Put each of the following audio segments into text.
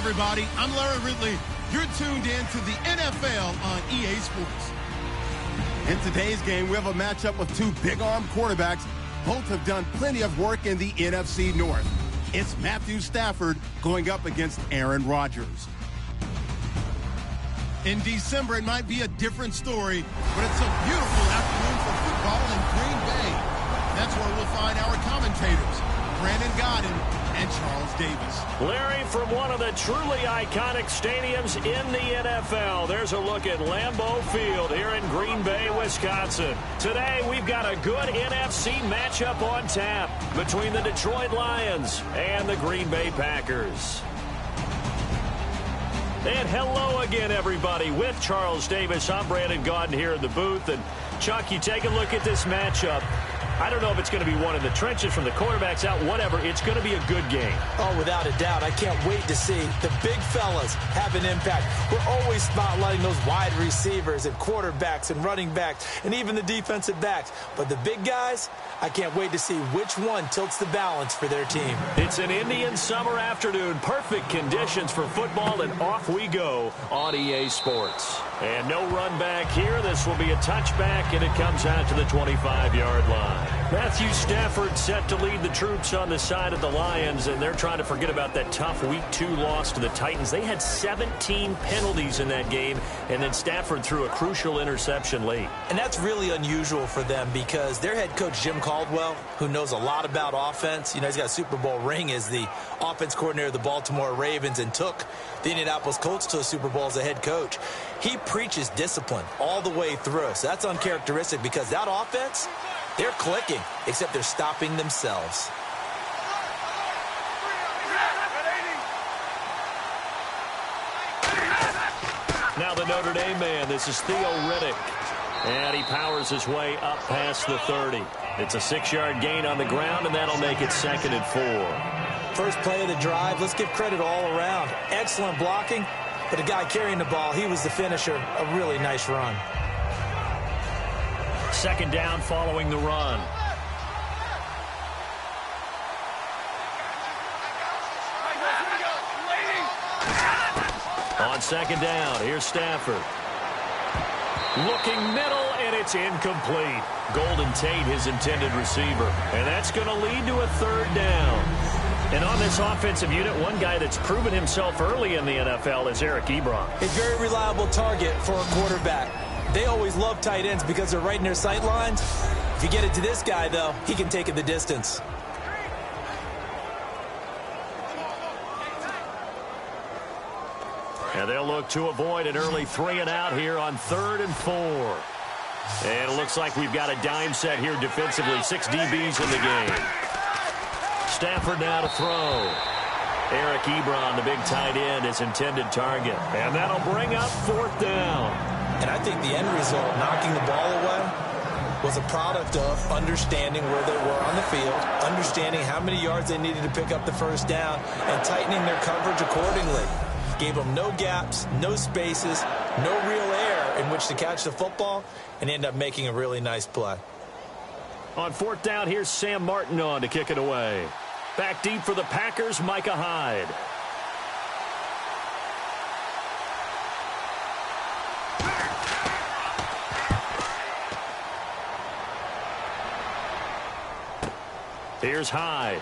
everybody. I'm Larry Ridley. You're tuned in to the NFL on EA Sports. In today's game, we have a matchup with two big-arm quarterbacks. Both have done plenty of work in the NFC North. It's Matthew Stafford going up against Aaron Rodgers. In December, it might be a different story, but it's a beautiful afternoon for football in Green Bay. That's where we'll find our commentators, Brandon Godden and Charles Davis. Larry, from one of the truly iconic stadiums in the NFL, there's a look at Lambeau Field here in Green Bay, Wisconsin. Today, we've got a good NFC matchup on tap between the Detroit Lions and the Green Bay Packers. And hello again, everybody. With Charles Davis, I'm Brandon Godden here in the booth. And, Chuck, you take a look at this matchup. I don't know if it's going to be one in the trenches from the quarterbacks out, whatever. It's going to be a good game. Oh, without a doubt. I can't wait to see the big fellas have an impact. We're always spotlighting those wide receivers and quarterbacks and running backs and even the defensive backs. But the big guys, I can't wait to see which one tilts the balance for their team. It's an Indian summer afternoon. Perfect conditions for football, and off we go on EA Sports. And no run back here. This will be a touchback, and it comes out to the 25-yard line. Matthew Stafford set to lead the troops on the side of the Lions, and they're trying to forget about that tough Week 2 loss to the Titans. They had 17 penalties in that game, and then Stafford threw a crucial interception late. And that's really unusual for them because their head coach, Jim Caldwell, who knows a lot about offense, he's got a Super Bowl ring as the offense coordinator of the Baltimore Ravens and took the Indianapolis Colts to a Super Bowl as a head coach. He preaches discipline all the way through. So that's uncharacteristic because that offense, they're clicking, except they're stopping themselves. Now the Notre Dame man, this is Theo Riddick. And he powers his way up past the 30. It's a 6-yard gain on the ground, and that'll make it 2nd and 4. First play of the drive, let's give credit all around. Excellent blocking, but the guy carrying the ball, he was the finisher. A really nice run. 2nd down following the run. On 2nd down, here's Stafford. Looking middle, and it's incomplete. Golden Tate, his intended receiver. And that's going to lead to a 3rd down. And on this offensive unit, one guy that's proven himself early in the NFL is Eric Ebron. A very reliable target for a quarterback. They always love tight ends because they're right in their sight lines. If you get it to this guy, though, he can take it the distance. And they'll look to avoid an early 3-and-out here on 3rd and 4. And it looks like we've got a dime set here defensively. 6 DBs in the game. Stafford now to throw. Eric Ebron, the big tight end, his intended target. And that'll bring up 4th down. And I think the end result, knocking the ball away, was a product of understanding where they were on the field, understanding how many yards they needed to pick up the 1st down, and tightening their coverage accordingly. Gave them no gaps, no spaces, no real air in which to catch the football, and end up making a really nice play. On 4th down, here's Sam Martin on to kick it away. Back deep for the Packers, Micah Hyde. Here's Hyde.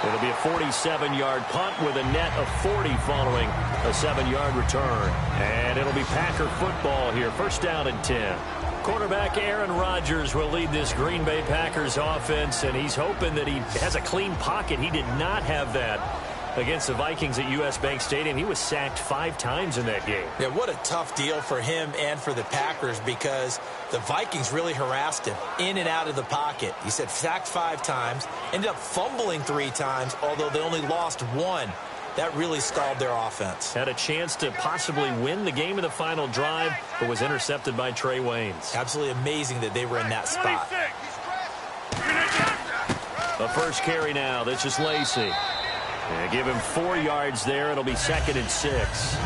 It'll be a 47-yard punt with a net of 40 following a 7-yard return. And it'll be Packer football here. 1st down and 10. Quarterback Aaron Rodgers will lead this Green Bay Packers offense, and he's hoping that he has a clean pocket. He did not have that against the Vikings at U.S. Bank Stadium. He was sacked 5 times in that game. Yeah, what a tough deal for him and for the Packers because the Vikings really harassed him in and out of the pocket. He said sacked 5 times, ended up fumbling 3 times, although they only lost 1. That really stalled their offense. Had a chance to possibly win the game in the final drive, but was intercepted by Trey Waynes. Absolutely amazing that they were in that spot. The first carry now. This is Lacy. And give him 4 yards there. It'll be 2nd and 6.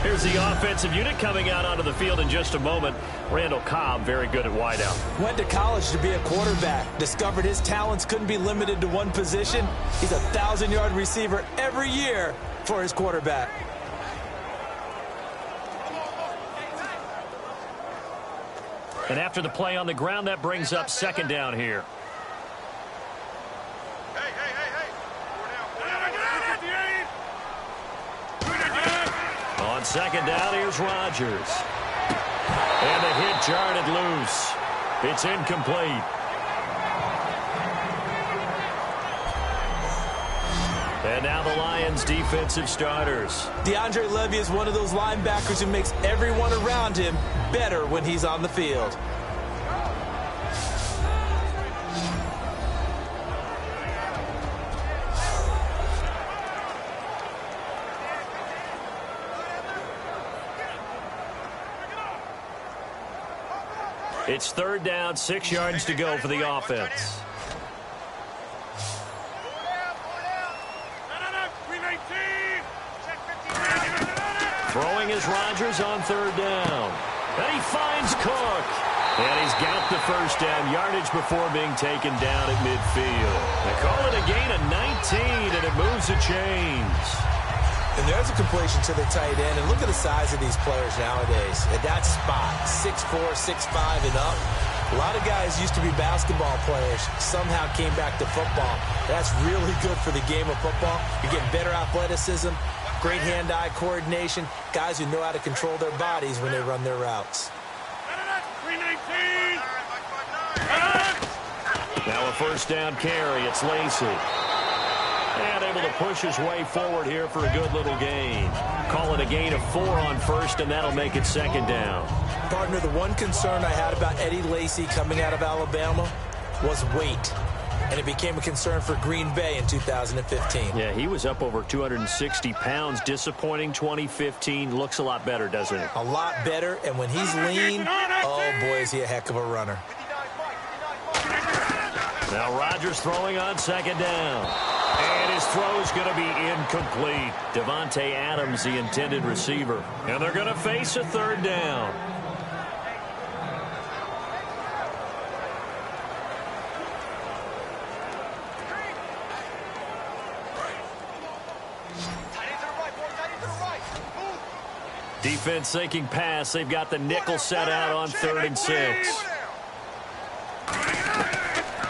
Here's the offensive unit coming out onto the field in just a moment. Randall Cobb, very good at wideout. Went to college to be a quarterback. Discovered his talents couldn't be limited to one position. He's a 1,000-yard receiver every year for his quarterback. And after the play on the ground, that brings up second down here. On second down, here's Rodgers. And the hit jarred it loose. It's incomplete. And now the Lions defensive starters. DeAndre Levy is one of those linebackers who makes everyone around him better when he's on the field. It's third down, 6 yards to go for the offense. Throwing is Rodgers on third down. And he finds Cook. And he's got the first down yardage before being taken down at midfield. They call it a gain of 19, and it moves the chains. And there's a completion to the tight end. And look at the size of these players nowadays. At that spot, 6'4", 6'5", and up. A lot of guys used to be basketball players, somehow came back to football. That's really good for the game of football. You're getting better athleticism, great hand-eye coordination, guys who know how to control their bodies when they run their routes. Now a first down carry. It's Lacy. And able to push his way forward here for a good little gain. Call it a gain of 4 on first, and that'll make it second down. Partner, the one concern I had about Eddie Lacy coming out of Alabama was weight. And it became a concern for Green Bay in 2015. Yeah, he was up over 260 pounds. Disappointing 2015. Looks a lot better, doesn't it? A lot better, and when he's lean, oh boy, is he a heck of a runner. Now Rodgers throwing on second down. And his throw is going to be incomplete. Devontae Adams, the intended receiver. And they're going to face a third down. Defense thinking pass. They've got the nickel set out on 3rd and 6.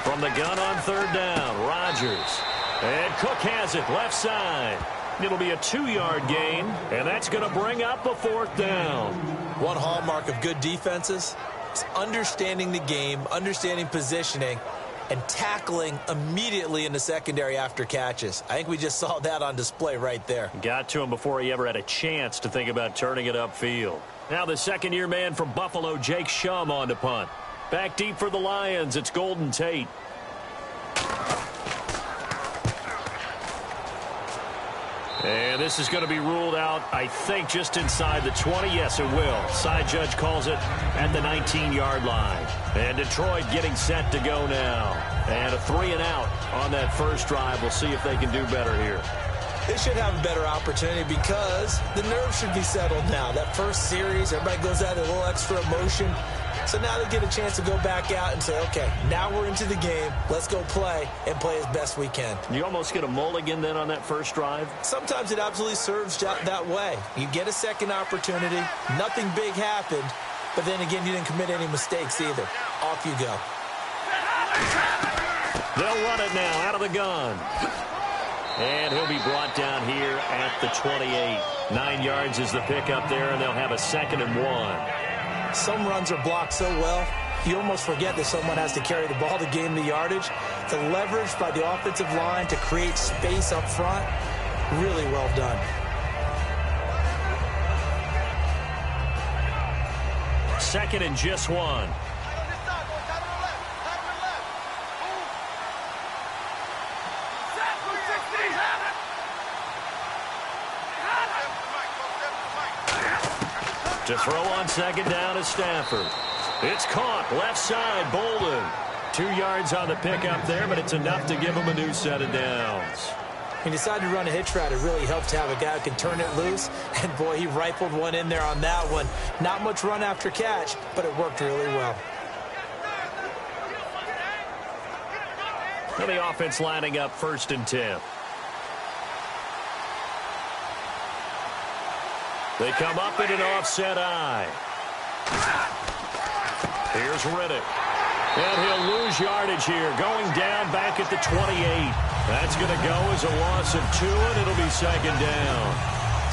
From the gun on third down, Rodgers. And Cook has it, left side. It'll be a 2-yard gain, and that's going to bring up a 4th down. One hallmark of good defenses is understanding the game, understanding positioning, and tackling immediately in the secondary after catches. I think we just saw that on display right there. Got to him before he ever had a chance to think about turning it upfield. Now the second-year man from Buffalo, Jake Shum, on to punt. Back deep for the Lions, it's Golden Tate. And this is going to be ruled out, I think, just inside the 20. Yes, it will. Side judge calls it at the 19-yard line. And Detroit getting set to go now. And a 3-and-out on that first drive. We'll see if they can do better here. They should have a better opportunity because the nerves should be settled now. That first series, everybody goes out with a little extra emotion. So now they get a chance to go back out and say, okay, now we're into the game. Let's go play and play as best we can. You almost get a mulligan then on that first drive? Sometimes it absolutely serves that way. You get a second opportunity. Nothing big happened. But then again, you didn't commit any mistakes either. Off you go. They'll run it now out of the gun. And he'll be brought down here at the 28. 9 yards is the pickup there, and they'll have a 2nd and 1. Some runs are blocked so well, you almost forget that someone has to carry the ball to gain the yardage. The leverage by the offensive line to create space up front, really well done. Second and just 1. To throw on second down is Stafford. It's caught left side, Bolden. 2 yards on the pickup there, but it's enough to give him a new set of downs. When you decide to run a hitch route, it really helps to have a guy who can turn it loose. And, boy, he rifled one in there on that one. Not much run after catch, but it worked really well. And the offense lining up 1st and 10. They come up in an offset eye. Here's Riddick. And he'll lose yardage here. Going down back at the 28. That's going to go as a loss of 2, and it'll be 2nd down.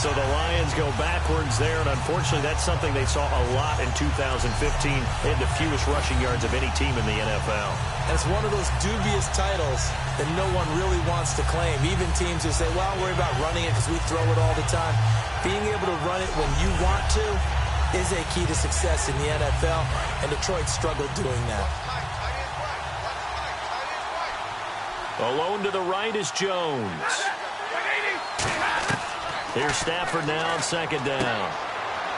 So the Lions go backwards there, and unfortunately that's something they saw a lot in 2015. They had the fewest rushing yards of any team in the NFL. And it's one of those dubious titles that no one really wants to claim. Even teams who say, well, I'll worry about running it because we throw it all the time. Being able to run it when you want to is a key to success in the NFL, and Detroit struggled doing that. Alone to the right is Jones. Here's Stafford now on 2nd down.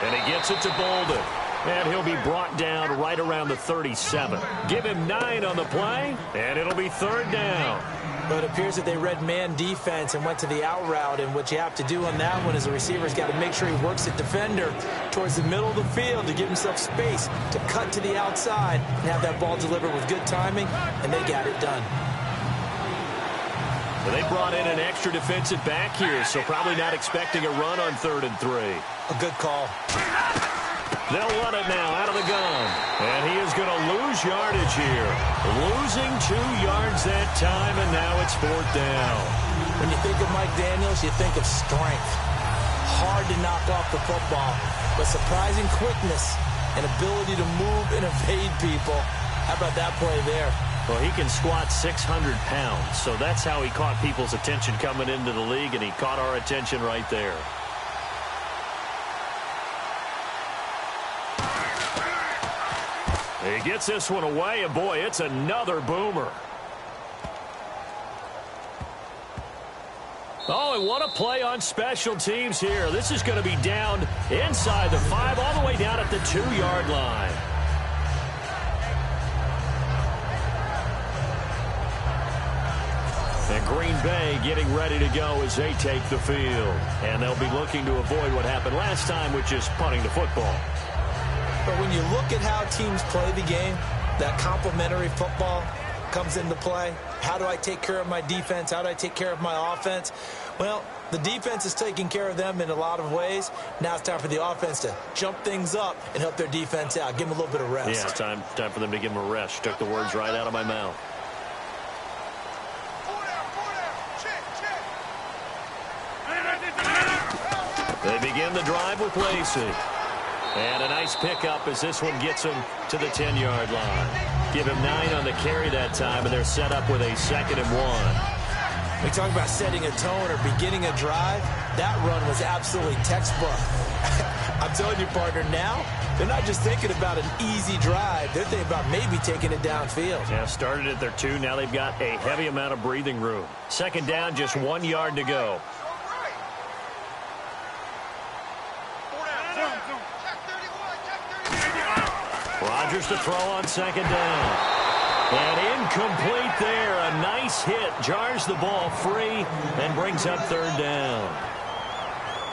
And he gets it to Bolden. And he'll be brought down right around the 37. Give him 9 on the play, and it'll be 3rd down. But it appears that they read man defense and went to the out route, and what you have to do on that one is the receiver's got to make sure he works the defender towards the middle of the field to give himself space to cut to the outside and have that ball delivered with good timing, and they got it done. Well, they brought in an extra defensive back here, so probably not expecting a run on 3rd and 3. A good call. They'll run it now out of the gun. And he is going to lose yardage here. Losing 2 yards that time, and now it's 4th down. When you think of Mike Daniels, you think of strength. Hard to knock off the football, but surprising quickness and ability to move and evade people. How about that play there? Well, he can squat 600 pounds, so that's how he caught people's attention coming into the league, and he caught our attention right there. He gets this one away, and boy, it's another boomer. Oh, and what a play on special teams here. This is going to be down inside the 5, all the way down at the 2-yard line. And Green Bay getting ready to go as they take the field. And they'll be looking to avoid what happened last time, which is punting the football. But when you look at how teams play the game, that complementary football comes into play. How do I take care of my defense? How do I take care of my offense? Well, the defense is taking care of them in a lot of ways. Now it's time for the offense to jump things up and help their defense out. Give them a little bit of rest. Yeah, time for them to give them a rest. Took the words right out of my mouth. They begin the drive with Lacey. And a nice pickup as this one gets him to the 10-yard line. Give him 9 on the carry that time, and they're set up with a 2nd and 1. We talk about setting a tone or beginning a drive. That run was absolutely textbook. I'm telling you, partner, now they're not just thinking about an easy drive. They're thinking about maybe taking it downfield. Yeah, started at their 2. Now they've got a heavy amount of breathing room. 2nd down, just 1 yard to go. Rodgers to throw on 2nd down. And incomplete there. A nice hit. Jars the ball free and brings up 3rd down.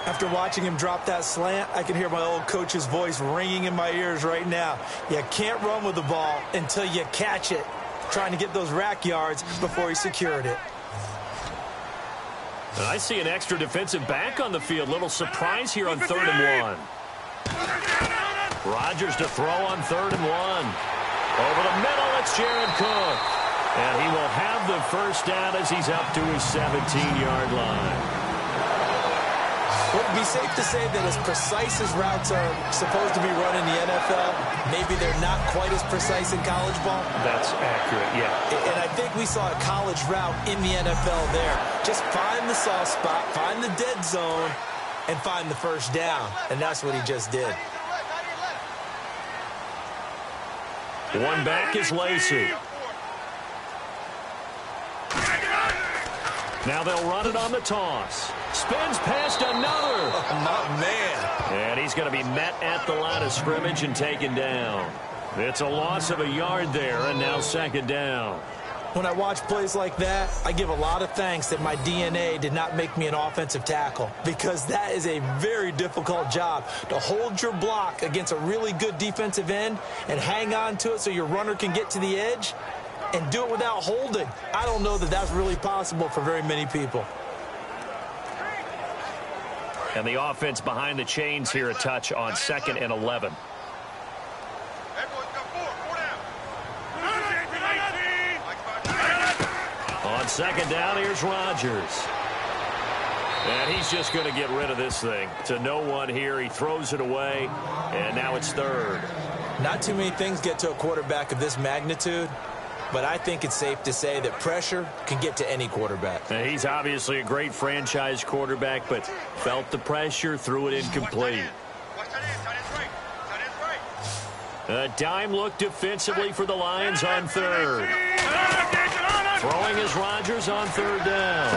After watching him drop that slant, I can hear my old coach's voice ringing in my ears right now. You can't run with the ball until you catch it. Trying to get those rack yards before he secured it. And I see an extra defensive back on the field. Little surprise here on 3rd and 1. Rodgers to throw on 3rd and 1. Over the middle, it's Jared Cook. And he will have the first down as he's up to his 17-yard line. Would it be safe to say that as precise as routes are supposed to be run in the NFL, maybe they're not quite as precise in college ball? That's accurate, yeah. And I think we saw a college route in the NFL there. Just find the soft spot, find the dead zone, and find the first down. And that's what he just did. One back is Lacey. Now they'll run it on the toss. Spins past another. Oh, my man. And he's going to be met at the line of scrimmage and taken down. It's a loss of a yard there, and now 2nd down. When I watch plays like that, I give a lot of thanks that my DNA did not make me an offensive tackle, because that is a very difficult job, to hold your block against a really good defensive end and hang on to it so your runner can get to the edge and do it without holding. I don't know that that's really possible for very many people. And the offense behind the chains here, a touch on 2nd and 11. On 2nd down, here's Rodgers. And he's just going to get rid of this thing. To no one here. He throws it away, and now it's 3rd. Not too many things get to a quarterback of this magnitude, but I think it's safe to say that pressure can get to any quarterback. Now, he's obviously a great franchise quarterback, but felt the pressure, threw it incomplete. A dime look defensively for the Lions on 3rd. Throwing is Rodgers on 3rd down.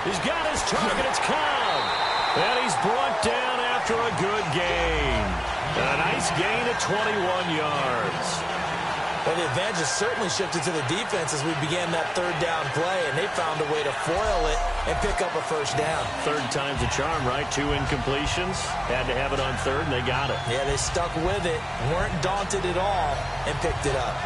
He's got his target. It's Cobb. And he's brought down after a good gain. A nice gain of 21 yards. Well, the advantage has certainly shifted to the defense as we began that 3rd down play, and they found a way to foil it and pick up a 1st down. 3rd time's a charm, right? 2 incompletions. Had to have it on 3rd, and they got it. Yeah, they stuck with it, weren't daunted at all, and picked it up.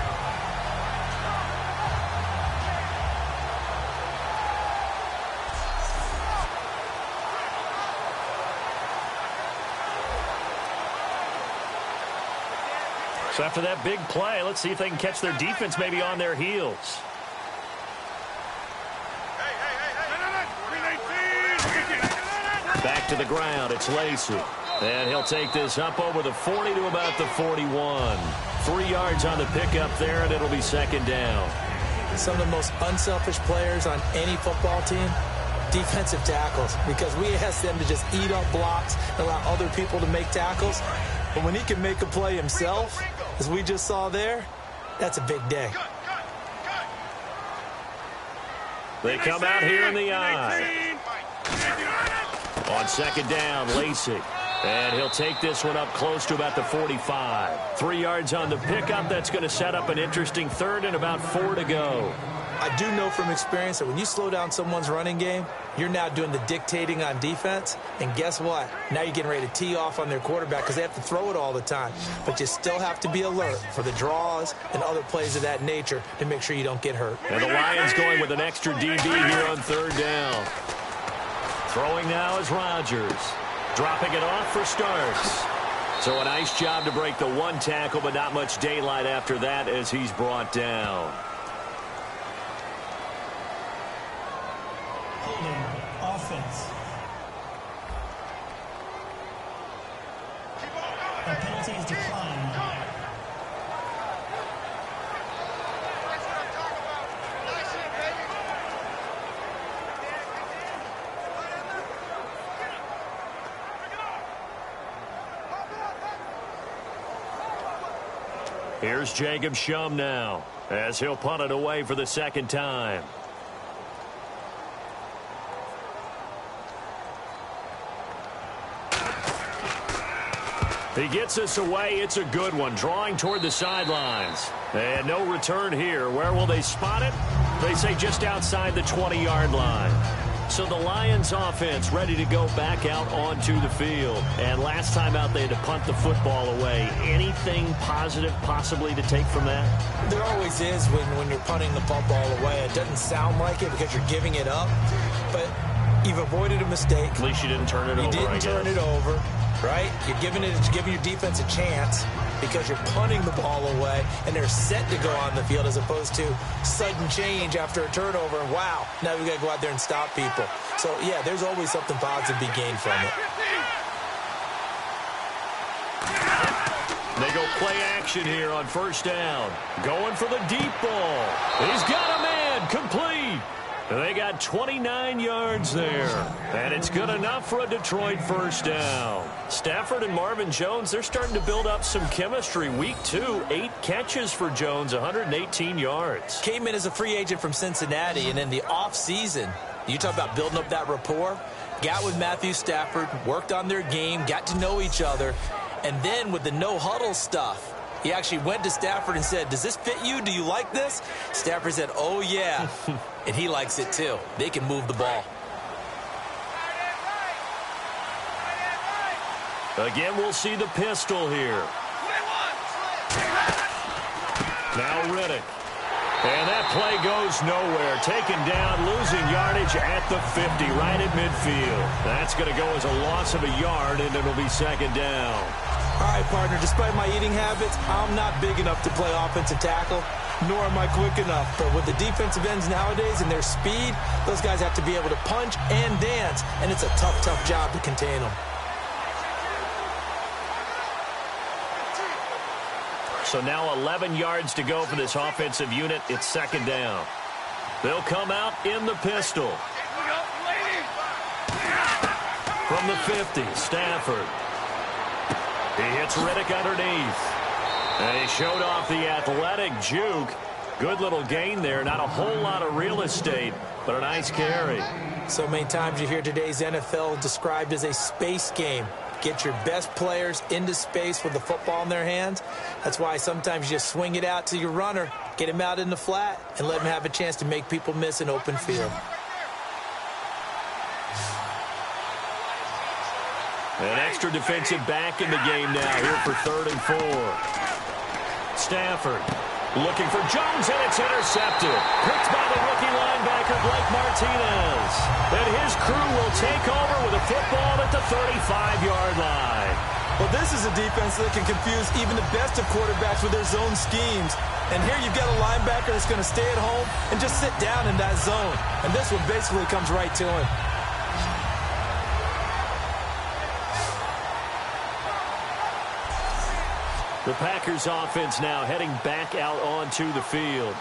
So after that big play, let's see if they can catch their defense maybe on their heels. Back to the ground, it's Lacey. And he'll take this up over the 40 to about the 41. 3 yards on the pickup there, and it'll be 2nd down. Some of the most unselfish players on any football team, defensive tackles, because we ask them to just eat up blocks and allow other people to make tackles. But when he can make a play himself, as we just saw there, that's a big day. They come out here in the eye. On 2nd down, Lacey. And he'll take this one up close to about the 45. 3 yards on the pickup. That's going to set up an interesting 3rd and about 4 to go. I do know from experience that when you slow down someone's running game, you're now doing the dictating on defense. And guess what? Now you're getting ready to tee off on their quarterback because they have to throw it all the time. But you still have to be alert for the draws and other plays of that nature to make sure you don't get hurt. And the Lions going with an extra DB here on 3rd down. Throwing now is Rodgers. Dropping it off for starts. So a nice job to break the 1 tackle, but not much daylight after that as he's brought down. Offense. The penalty is declined. Here's Jacob Shum now as he'll punt it away for the 2nd time. He gets us away. It's a good one. Drawing toward the sidelines. And no return here. Where will they spot it? They say just outside the 20-yard line. So the Lions offense ready to go back out onto the field. And last time out, they had to punt the football away. Anything positive possibly to take from that? There always is when you're punting the football away. It doesn't sound like it because you're giving it up. But you've avoided a mistake. At least you didn't turn it over, You didn't turn it over. Right? You're giving your defense a chance because you're punting the ball away and they're set to go on the field as opposed to sudden change after a turnover. And wow, now we got to go out there and stop people. So, yeah, there's always something positive to be gained from it. They go play action here on 1st down. Going for the deep ball. He's got a man. Complete. They got 29 yards there. And it's good enough for a Detroit 1st down. Stafford and Marvin Jones, they're starting to build up some chemistry. Week 2, 8 catches for Jones, 118 yards. Came in as a free agent from Cincinnati, and in the offseason, you talk about building up that rapport, got with Matthew Stafford, worked on their game, got to know each other, and then with the no-huddle stuff, He actually went to Stafford and said, "Does this fit you? Do you like this?" Stafford said, "Oh, yeah." And he likes it, too. They can move the ball. Again, we'll see the pistol here. Now Riddick. And that play goes nowhere. Taken down, losing yardage at the 50, right at midfield. That's going to go as a loss of a yard, and it'll be second down. All right, partner, despite my eating habits, I'm not big enough to play offensive tackle, nor am I quick enough. But with the defensive ends nowadays and their speed, those guys have to be able to punch and dance, and it's a tough, tough job to contain them. So now 11 yards to go for this offensive unit. It's second down. They'll come out in the pistol. From the 50, Stafford. He hits Riddick underneath. And he showed off the athletic juke. Good little gain there. Not a whole lot of real estate, but a nice carry. So many times you hear today's NFL described as a space game. Get your best players into space with the football in their hands. That's why sometimes you just swing it out to your runner, get him out in the flat, and let him have a chance to make people miss an open field. An extra defensive back in the game now here for 3rd and 4. Stafford looking for Jones, and it's intercepted. Picked by the rookie linebacker, Blake Martinez. And his crew will take over with a football at the 35-yard line. Well, this is a defense that can confuse even the best of quarterbacks with their zone schemes. And here you've got a linebacker that's going to stay at home and just sit down in that zone. And this one basically comes right to him. The Packers offense now heading back out onto the field.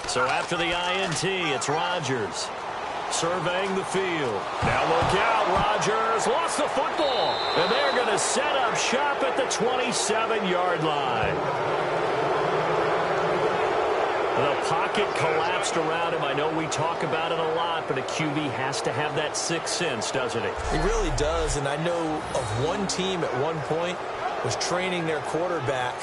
So after the INT, it's Rodgers surveying the field. Now look out, Rodgers lost the football. And they're going to set up shop at the 27-yard line. The pocket collapsed around him. I know we talk about it a lot, but a QB has to have that sixth sense, doesn't he? He really does, and I know of one team at one point was training their quarterback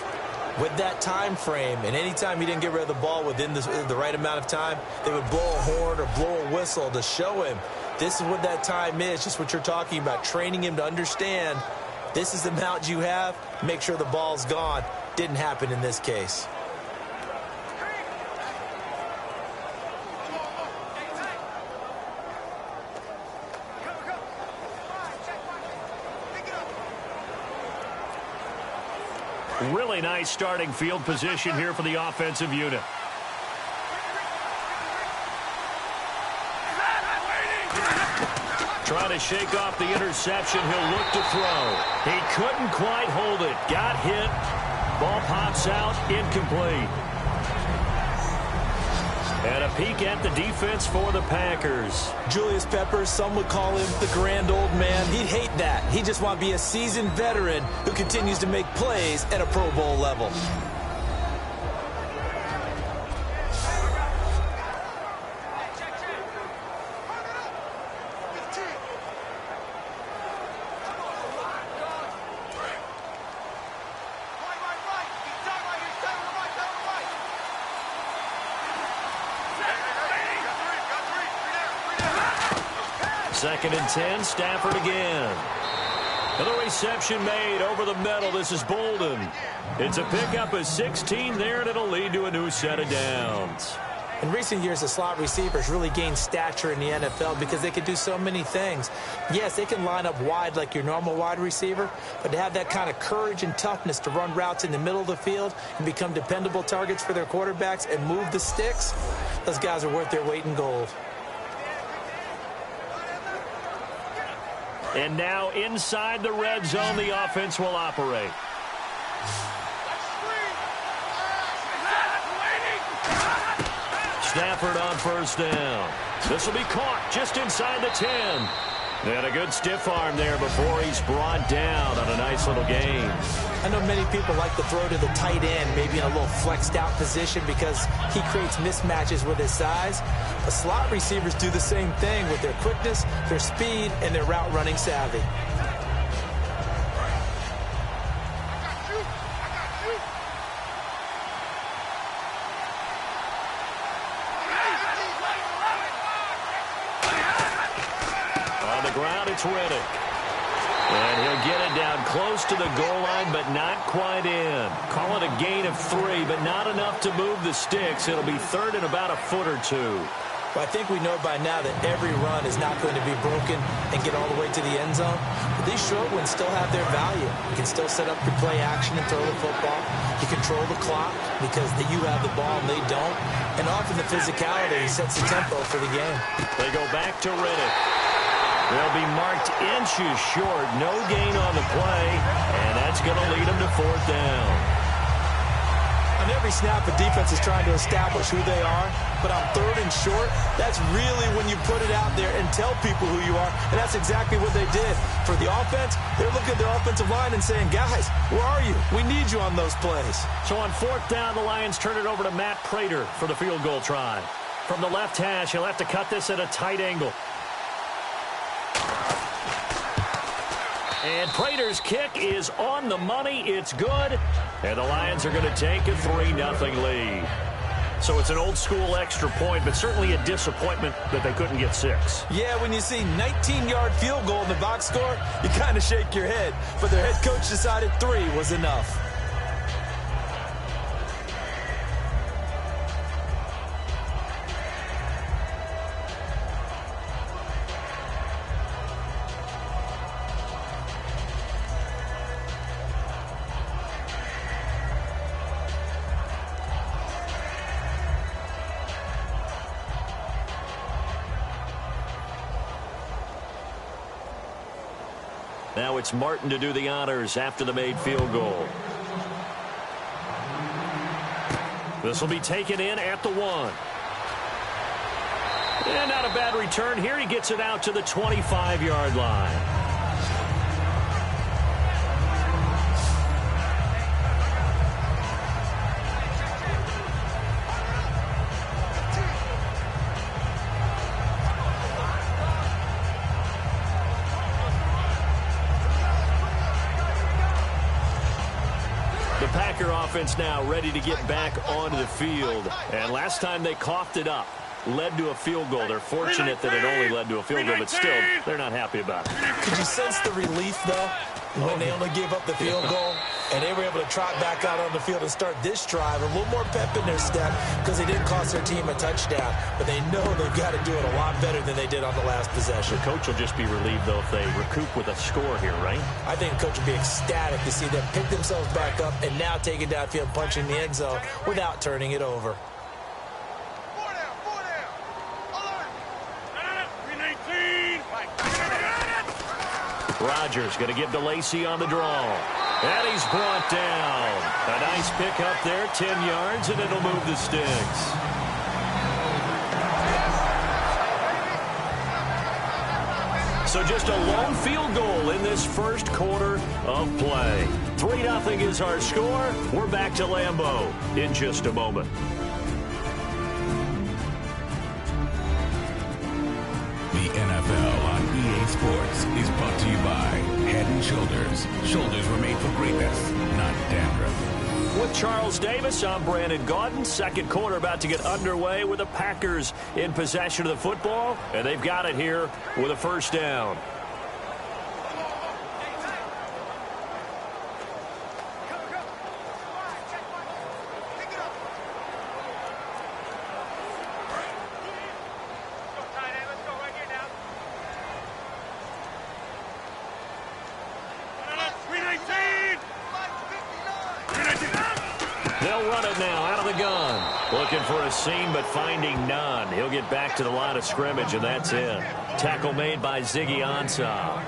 with that time frame, and anytime he didn't get rid of the ball within the right amount of time, they would blow a horn or blow a whistle to show him this is what that time is, just what you're talking about, training him to understand this is the amount you have, make sure the ball's gone. Didn't happen in this case. Really nice starting field position here for the offensive unit. Trying to shake off the interception. He'll look to throw. He couldn't quite hold it. Got hit. Ball pops out. Incomplete. And a peek at the defense for the Packers. Julius Peppers, some would call him the grand old man. He'd hate that. He just wants to be a seasoned veteran who continues to make plays at a Pro Bowl level. Second and 10, Stafford again. Another reception made over the middle. This is Bolden. It's a pickup of 16 there, and it'll lead to a new set of downs. In recent years, the slot receivers really gained stature in the NFL because they could do so many things. Yes, they can line up wide like your normal wide receiver, but to have that kind of courage and toughness to run routes in the middle of the field and become dependable targets for their quarterbacks and move the sticks, those guys are worth their weight in gold. And now inside the red zone, the offense will operate. Stafford on first down. This will be caught just inside the 10. And a good stiff arm there before he's brought down on a nice little gain. I know many people like to throw to the tight end, maybe in a little flexed out position because he creates mismatches with his size. The slot receivers do the same thing with their quickness, their speed, and their route running savvy. It's Riddick. And he'll get it down close to the goal line, but not quite in. Call it a gain of 3, but not enough to move the sticks. It'll be third and about a foot or 2. Well, I think we know by now that every run is not going to be broken and get all the way to the end zone. But these short ones still have their value. You can still set up your play action and throw the football. You control the clock because you have the ball and they don't. And often the physicality sets the tempo for the game. They go back to Riddick. They'll be marked inches short. No gain on the play, and that's going to lead them to fourth down. On every snap, the defense is trying to establish who they are, but on third and short, that's really when you put it out there and tell people who you are, and that's exactly what they did. For the offense, they're looking at their offensive line and saying, guys, where are you? We need you on those plays. So on fourth down, the Lions turn it over to Matt Prater for the field goal try. From the left hash, he'll have to cut this at a tight angle. And Prater's kick is on the money. It's good. And the Lions are going to take a 3-0 lead. So it's an old-school extra point, but certainly a disappointment that they couldn't get 6. Yeah, when you see 19-yard field goal in the box score, you kind of shake your head. But their head coach decided 3 was enough. Now it's Martin to do the honors after the made field goal. This will be taken in at the 1. And not a bad return here. He gets it out to the 25-yard line. Packer offense now ready to get back onto the field. And last time they coughed it up, led to a field goal. They're fortunate that it only led to a field goal, but still, they're not happy about it. Could you sense the relief, though, when they only gave up the field goal? And they were able to trot back out on the field and start this drive. A little more pep in their step because they didn't cost their team a touchdown. But they know they've got to do it a lot better than they did on the last possession. The coach will just be relieved, though, if they recoup with a score here, right? I think the coach will be ecstatic to see them pick themselves back up and now take it downfield, punching the end zone without turning it over. Rodgers going to give to Lacey on the draw. And he's brought down. A nice pick up there, 10 yards, and it'll move the sticks. So just a lone field goal in this first quarter of play. 3-0 is our score. We're back to Lambeau in just a moment. The NFL on EA Sports is brought to you by Head & Shoulders. Shoulders were made for greatness, not dandruff. With Charles Davis, I'm Brandon Gaudin. Second quarter about to get underway with the Packers in possession of the football, and they've got it here with a first down. They'll run it now out of the gun. Looking for a seam, but finding none. He'll get back to the line of scrimmage, and that's it. Tackle made by Ziggy Ansah.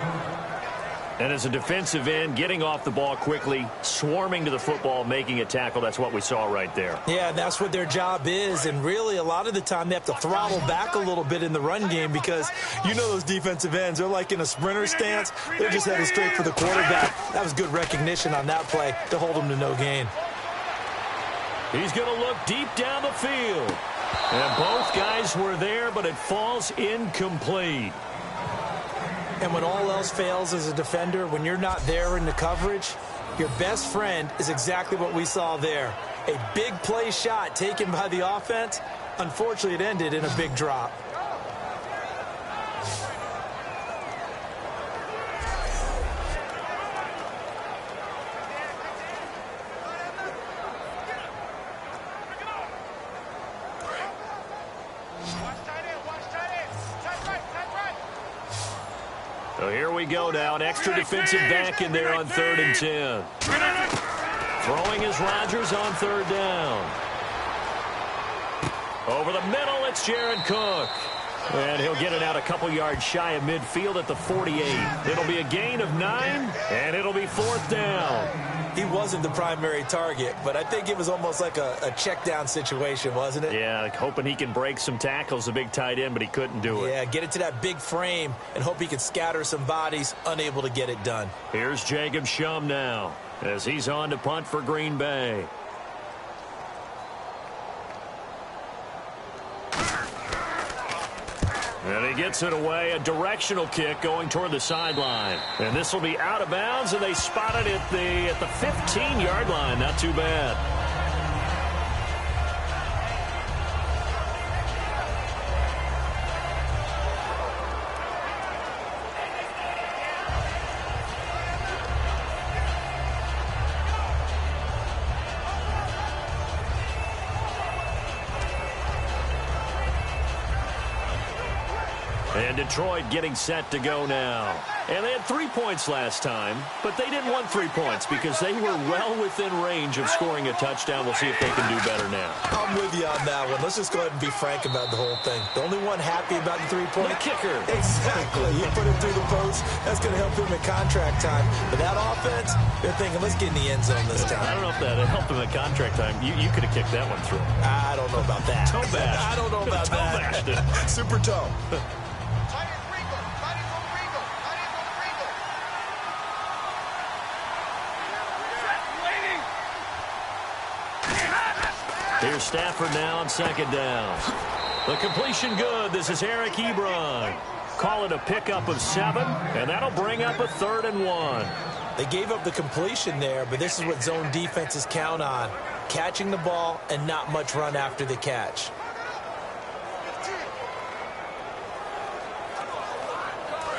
And as a defensive end, getting off the ball quickly, swarming to the football, making a tackle, that's what we saw right there. Yeah, that's what their job is. And really, a lot of the time, they have to throttle back a little bit in the run game because you know those defensive ends, they're like in a sprinter stance. They're just headed straight for the quarterback. That was good recognition on that play to hold him to no gain. He's going to look deep down the field. And both guys were there, but it falls incomplete. And when all else fails as a defender, when you're not there in the coverage, your best friend is exactly what we saw there. A big play shot taken by the offense. Unfortunately, it ended in a big drop. So here we go now, an extra defensive back in there on 3rd and 10. Throwing is Rodgers on 3rd down. Over the middle, it's Jared Cook. And he'll get it out a couple yards shy of midfield at the 48. It'll be a gain of 9, and it'll be 4th down. He wasn't the primary target, but I think it was almost like a check down situation, wasn't it? Yeah, hoping he can break some tackles, a big tight end, but he couldn't do it. Yeah, get it to that big frame and hope he can scatter some bodies, unable to get it done. Here's Jacob Shum now as he's on to punt for Green Bay. And he gets it away, a directional kick going toward the sideline. And this will be out of bounds, and they spot it at the 15-yard line. Not too bad. And Detroit getting set to go now. And they had 3 points last time, but they didn't want 3 points because they were well within range of scoring a touchdown. We'll see if they can do better now. I'm with you on that one. Let's just go ahead and be frank about the whole thing. The only one happy about the 3-point kicker. Exactly. You put him through the post. That's going to help him at contract time. But that offense, they're thinking, let's get in the end zone this time. I don't know if that helped him at contract time. You could have kicked that one through. I don't know about that. Toe bash. I don't know about that. Super toe. Here's Stafford now on 2nd down. The completion good. This is Eric Ebron. Call it a pickup of 7, and that'll bring up a 3rd and 1. They gave up the completion there, but this is what zone defenses count on. Catching the ball and not much run after the catch.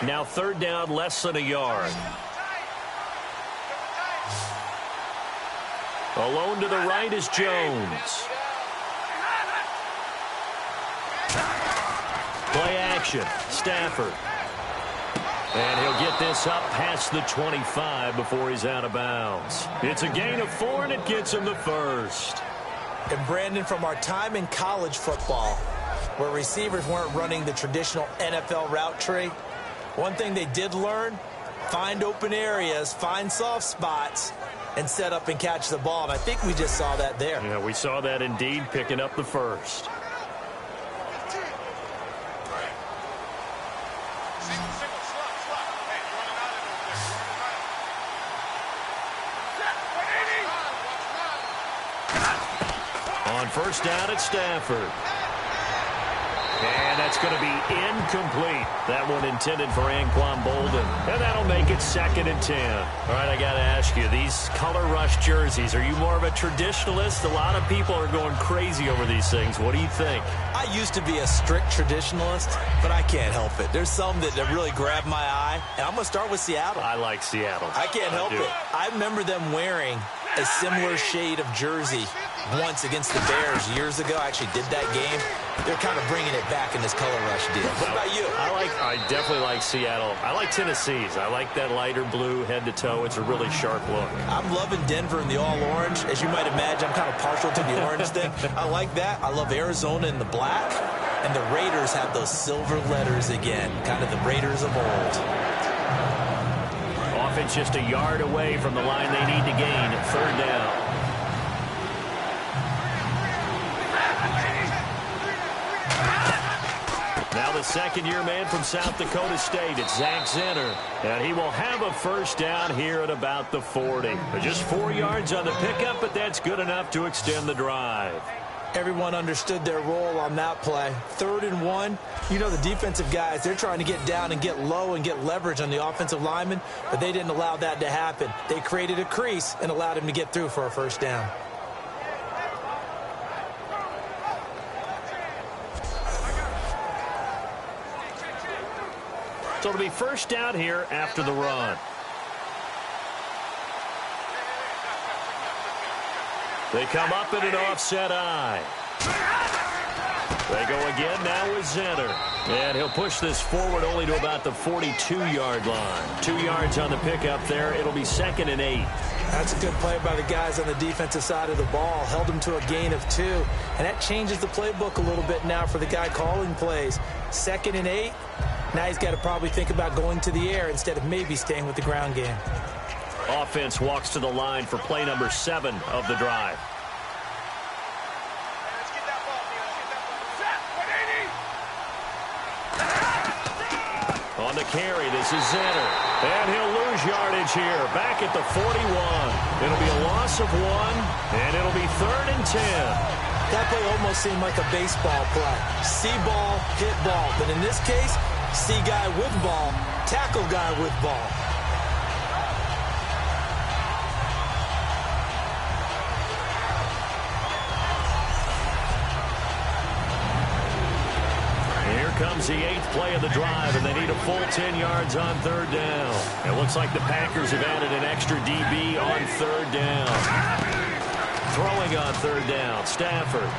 Now 3rd down, less than a yard. Alone to the right is Jones. Play action, Stafford. And he'll get this up past the 25 before he's out of bounds. It's a gain of 4, and it gets him the 1st. And Brandon, from our time in college football, where receivers weren't running the traditional NFL route tree, one thing they did learn, find open areas, find soft spots, and set up and catch the ball. And I think we just saw that there. Yeah, we saw that indeed, picking up the 1st. On 1st down at Stafford. And that's going to be incomplete. That one intended for Anquan Bolden. And that'll make it 2nd and 10. All right, I got to ask you, these color rush jerseys, are you more of a traditionalist? A lot of people are going crazy over these things. What do you think? I used to be a strict traditionalist, but I can't help it. There's some that really grab my eye, and I'm going to start with Seattle. I like Seattle. I can't help it. I remember them wearing a similar shade of jersey once against the Bears years ago. I actually did that game. They're kind of bringing it back in this color rush deal. What about you? I definitely like Seattle. I like Tennessee's. I like that lighter blue head to toe. It's a really sharp look. I'm loving Denver in the all-orange. As you might imagine, I'm kind of partial to the orange thing. I like that. I love Arizona in the black. And the Raiders have those silver letters again, kind of the Raiders of old. offense just a yard away from the line they need to gain. Third down. Now the second-year man from South Dakota State, it's Zach Zenner. And he will have a first down here at about the 40. Just 4 yards on the pickup, but that's good enough to extend the drive. Everyone understood their role on that play. 3rd and 1. You know the defensive guys, they're trying to get down and get low and get leverage on the offensive lineman, but they didn't allow that to happen. They created a crease and allowed him to get through for a first down. So it'll be first down here after the run. They come up in an offset eye. They go again now with Zenner. And he'll push this forward only to about the 42-yard line. 2 yards on the pickup there. It'll be 2nd and 8. That's a good play by the guys on the defensive side of the ball. Held him to a gain of 2. And that changes the playbook a little bit now for the guy calling plays. 2nd and 8. Now he's got to probably think about going to the air instead of maybe staying with the ground game. Offense walks to the line for play number 7 of the drive. On the carry, this is Zenner. And he'll lose yardage here. Back at the 41. It'll be a loss of 1, and it'll be 3rd and 10. That play almost seemed like a baseball play. See ball, hit ball. But in this case, see guy with ball, tackle guy with ball. Here comes the 8th play of the drive, and they need a full 10 yards on 3rd down. It looks like the Packers have added an extra DB on 3rd down. Throwing on 3rd down, Stafford.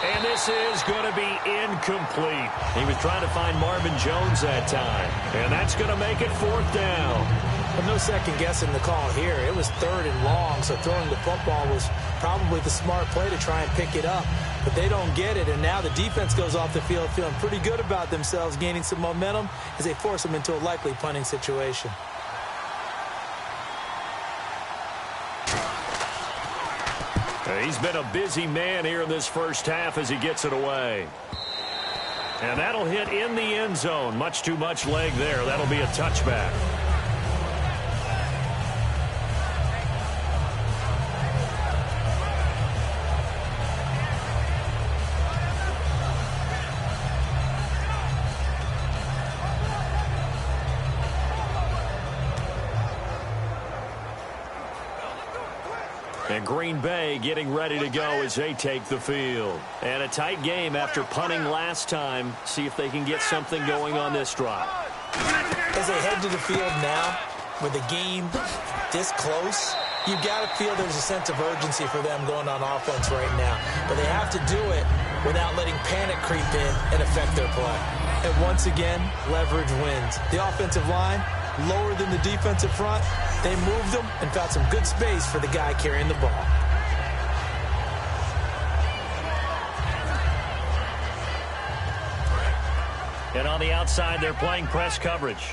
And this is going to be incomplete. He was trying to find Marvin Jones that time. And that's going to make it 4th down. Well, no second guessing the call here. It was 3rd and long, so throwing the football was probably the smart play to try and pick it up. But they don't get it, and now the defense goes off the field feeling pretty good about themselves, gaining some momentum as they force them into a likely punting situation. He's been a busy man here in this first half as he gets it away. And that'll hit in the end zone. Much too much leg there. That'll be a touchback. And Green Bay getting ready to go as they take the field. And a tight game after punting last time. See if they can get something going on this drive. As they head to the field now, with the game this close, you've got to feel there's a sense of urgency for them going on offense right now. But they have to do it without letting panic creep in and affect their play. And once again, leverage wins. The offensive line, lower than the defensive front. They moved them and found some good space for the guy carrying the ball. And on the outside, they're playing press coverage.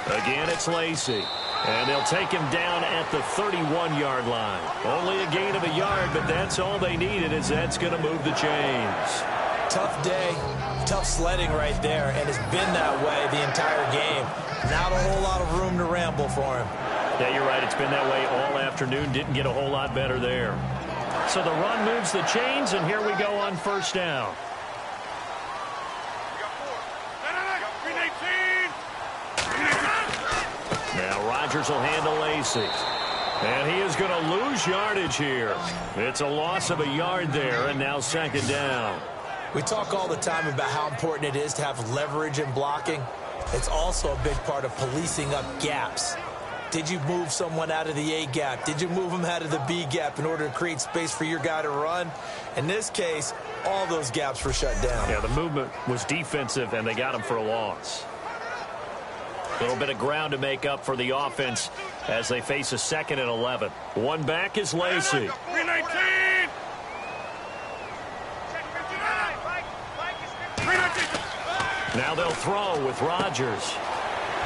Again, it's Lacy. And they'll take him down at the 31-yard line. Only a gain of a yard, but that's all they needed, as that's going to move the chains. Tough day, tough sledding right there, and it's been that way the entire game. Not a whole lot of room to ramble for him. Yeah, you're right. It's been that way all afternoon. Didn't get a whole lot better there. So the run moves the chains, and here we go on first down. Now Rodgers will handle Lacy. And he is going to lose yardage here. It's a loss of a yard there, and now 2nd down. We talk all the time about how important it is to have leverage in blocking. It's also a big part of policing up gaps. Did you move someone out of the A gap? Did you move them out of the B gap in order to create space for your guy to run? In this case, all those gaps were shut down. Yeah, the movement was defensive, and they got him for a loss. A little bit of ground to make up for the offense as they face a 2nd and 11. One back is Lacy. Now they'll throw with Rodgers.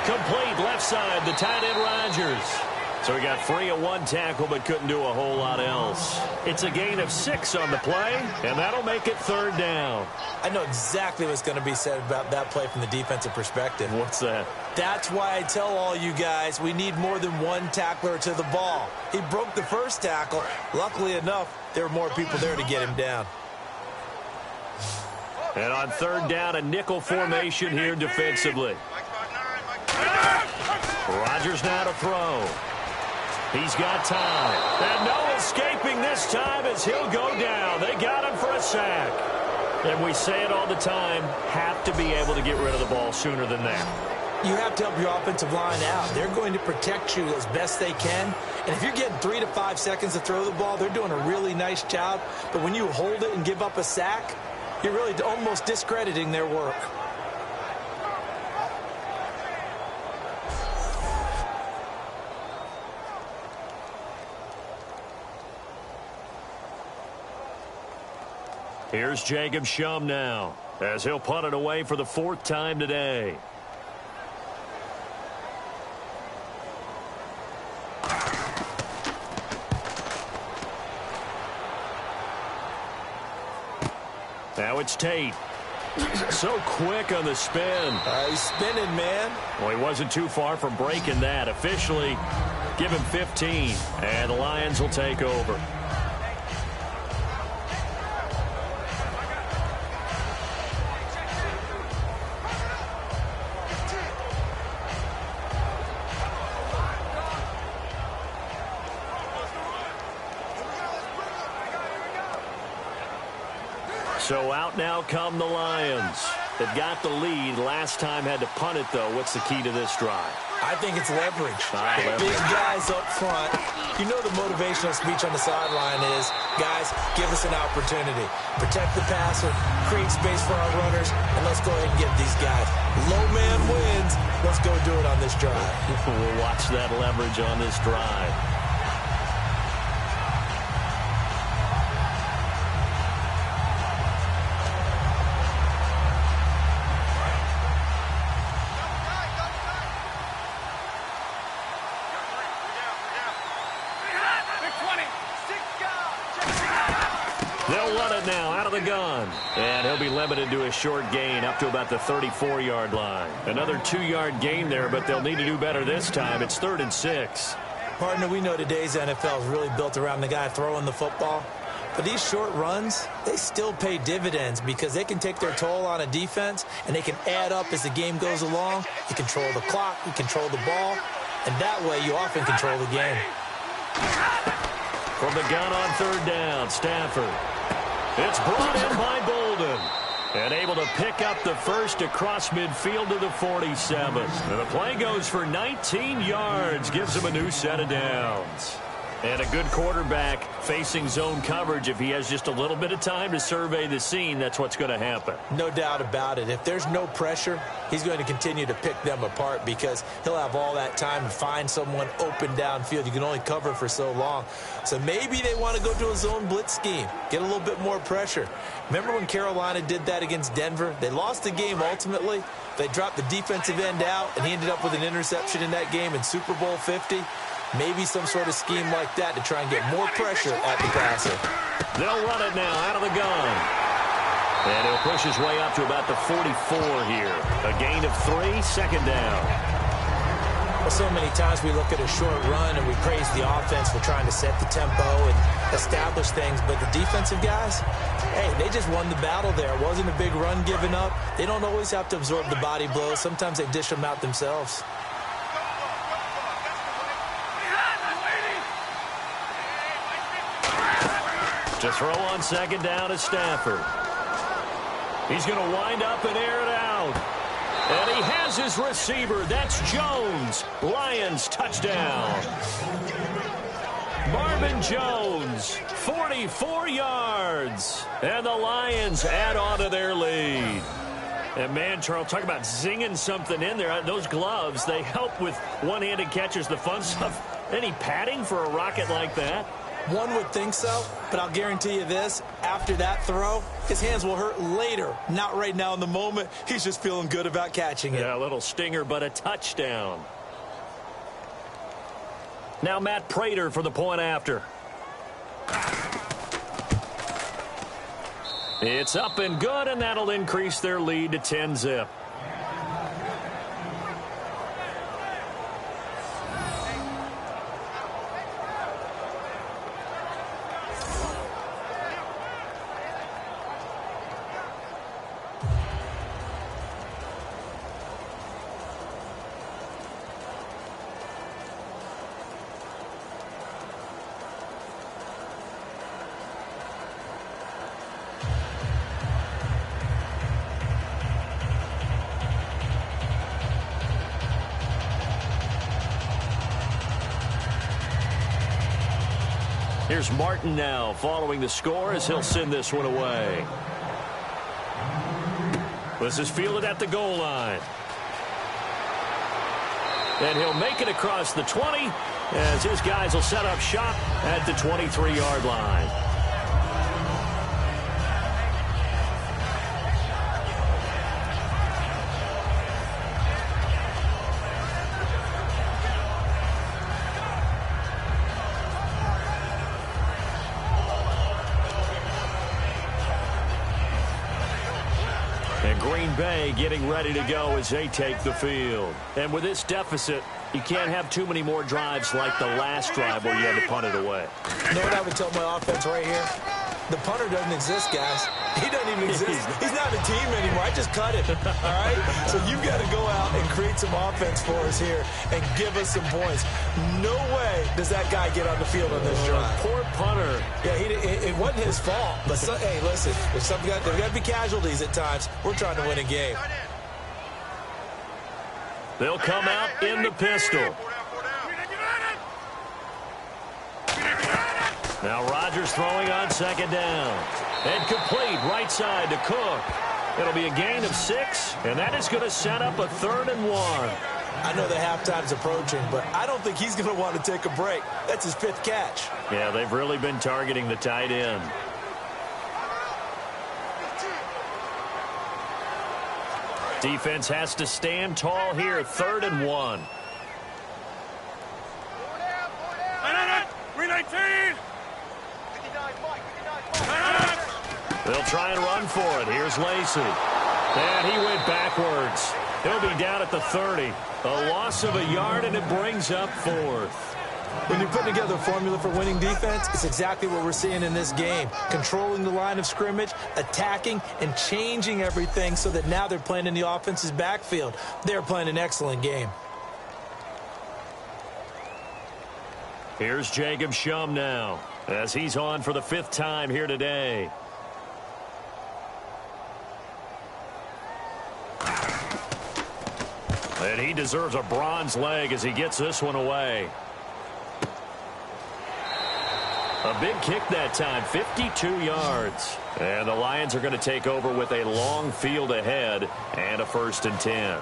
Complete left side, the tight end Rodgers. So he got free of one tackle but couldn't do a whole lot else. It's a gain of 6 on the play, and that'll make it 3rd down. I know exactly what's going to be said about that play from the defensive perspective. What's that? That's why I tell all you guys we need more than one tackler to the ball. He broke the first tackle. Luckily enough, there were more people there to get him down. And on 3rd down, a nickel formation here defensively. Rodgers now to throw. He's got time. And no escaping this time as he'll go down. They got him for a sack. And we say it all the time, have to be able to get rid of the ball sooner than that. You have to help your offensive line out. They're going to protect you as best they can. And if you're getting 3 to 5 seconds to throw the ball, they're doing a really nice job. But when you hold it and give up a sack, you're really almost discrediting their work. Here's Jacob Shum now, as he'll punt it away for the 4th time today. Now it's Tate. So quick on the spin. He's spinning, man. Well, he wasn't too far from breaking that. Officially, give him 15, and the Lions will take over. So out now come the Lions. They've got the lead. Last time had to punt it, though. What's the key to this drive? I think it's leverage. Leverage. Big guys up front. You know the motivational speech on the sideline is, guys, give us an opportunity. Protect the passer, create space for our runners, and let's go ahead and get these guys. Low man wins. Let's go do it on this drive. We'll watch that leverage on this drive. They'll run it now out of the gun. And he'll be limited to a short gain up to about the 34-yard line. Another 2-yard gain there, but they'll need to do better this time. It's 3rd and 6. Partner, we know today's NFL is really built around the guy throwing the football. But these short runs, they still pay dividends because they can take their toll on a defense and they can add up as the game goes along. You control the clock, you control the ball, and that way you often control the game. From the gun on 3rd down, Stafford. It's brought in by Bolden. And able to pick up the first across midfield to the 47. And the play goes for 19 yards. Gives him a new set of downs. And a good quarterback facing zone coverage. If he has just a little bit of time to survey the scene, that's what's going to happen. No doubt about it. If there's no pressure, he's going to continue to pick them apart because he'll have all that time to find someone open downfield. You can only cover for so long. So maybe they want to go to a zone blitz scheme, get a little bit more pressure. Remember when Carolina did that against Denver? They lost the game ultimately. They dropped the defensive end out, and he ended up with an interception in that game in Super Bowl 50. Maybe some sort of scheme like that to try and get more pressure at the passer. They'll run it now out of the gun. And he'll push his way up to about the 44 here. A gain of 3, 2nd down. Well, so many times we look at a short run and we praise the offense for trying to set the tempo and establish things. But the defensive guys, hey, they just won the battle there. It wasn't a big run given up. They don't always have to absorb the body blows. Sometimes they dish them out themselves. To throw on 2nd down is Stafford. He's going to wind up and air it out. And he has his receiver. That's Jones. Lions touchdown. Marvin Jones, 44 yards. And the Lions add on to their lead. And, man, Charles, talk about zinging something in there. Those gloves, they help with one-handed catches, the fun stuff. Any padding for a rocket like that? One would think so, but I'll guarantee you this. After that throw, his hands will hurt later. Not right now in the moment. He's just feeling good about catching it. Yeah, a little stinger, but a touchdown. Now Matt Prater for the point after. It's up and good, and that'll increase their lead to 10-zip. Here's Martin now following the score as he'll send this one away. This is fielded at the goal line. And he'll make it across the 20 as his guys will set up shop at the 23-yard line. Green Bay getting ready to go as they take the field. And with this deficit, you can't have too many more drives like the last drive where you had to punt it away. You know what I would tell my offense right here? The punter doesn't exist, guys. He doesn't even exist. He's not a team anymore. I just cut it, all right? So you've got to go out and create some offense for us here and give us some points. No way does that guy get on the field on this drive. Poor punter. Yeah, it wasn't his fault. But, hey, listen, there's got to be casualties at times. We're trying to win a game. They'll come out in the pistol. Now Rodgers throwing on second down. And complete right side to Cook. It'll be a gain of 6, and that is going to set up a 3rd and 1. I know the halftime's approaching, but I don't think he's going to want to take a break. That's his 5th catch. Yeah, they've really been targeting the tight end. Defense has to stand tall here, 3rd and 1. They'll try and run for it. Here's Lacey. And he went backwards. He'll be down at the 30. A loss of a yard, and it brings up 4th. When you put together a formula for winning defense, it's exactly what we're seeing in this game. Controlling the line of scrimmage, attacking, and changing everything so that now they're playing in the offense's backfield. They're playing an excellent game. Here's Jacob Shum now as he's on for the 5th time here today. And he deserves a bronze leg as he gets this one away. A big kick that time, 52 yards. And the Lions are going to take over with a long field ahead and a 1st and 10.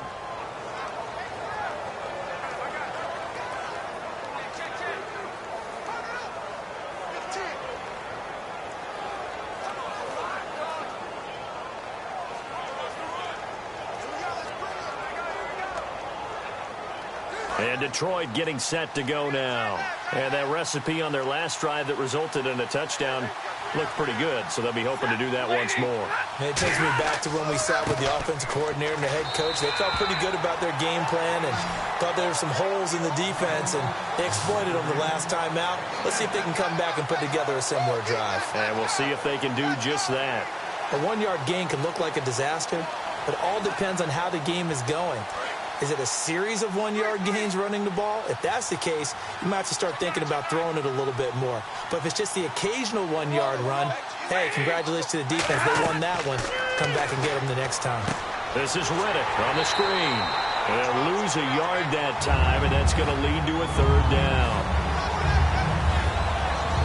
And Detroit getting set to go now. And that recipe on their last drive that resulted in a touchdown looked pretty good, so they'll be hoping to do that once more. It takes me back to when we sat with the offensive coordinator and the head coach. They felt pretty good about their game plan and thought there were some holes in the defense, and they exploited them the last time out. Let's see if they can come back and put together a similar drive. And we'll see if they can do just that. A 1-yard gain can look like a disaster, but it all depends on how the game is going. Is it a series of 1-yard gains running the ball? If that's the case, you might have to start thinking about throwing it a little bit more. But if it's just the occasional 1-yard run, hey, congratulations to the defense. They won that one. Come back and get them the next time. This is Riddick on the screen. They'll lose a yard that time, and that's going to lead to a 3rd down.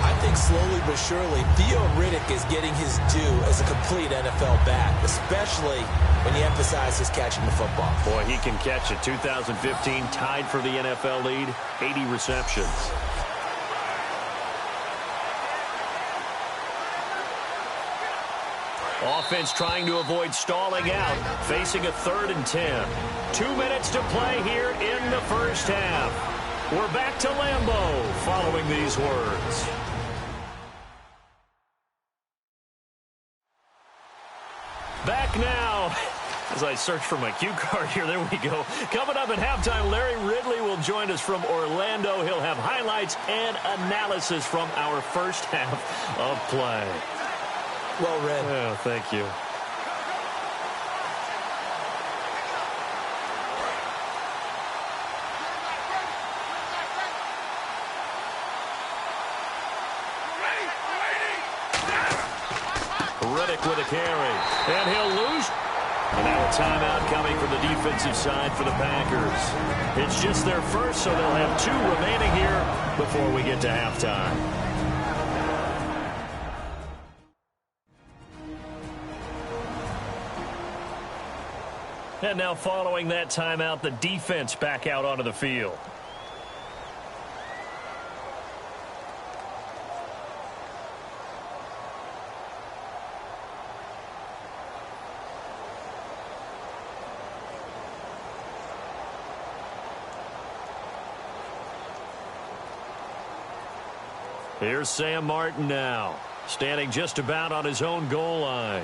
I think slowly but surely, Theo Riddick is getting his due as a complete NFL back, especially when you emphasize his catching the football. Boy, he can catch it. 2015 tied for the NFL lead, 80 receptions. Offense trying to avoid stalling out, facing a 3rd and 10. 2 minutes to play here in the first half. We're back to Lambeau following these words. Back now. As I search for my cue card here, there we go. Coming up at halftime, Larry Ridley will join us from Orlando. He'll have highlights and analysis from our first half of play. Well read. Oh, thank you. Riddick with a carry, and he'll lose. And now a timeout coming from the defensive side for the Packers. It's just their first, so they'll have 2 remaining here before we get to halftime. And now following that timeout, the defense back out onto the field. Here's Sam Martin now, standing just about on his own goal line.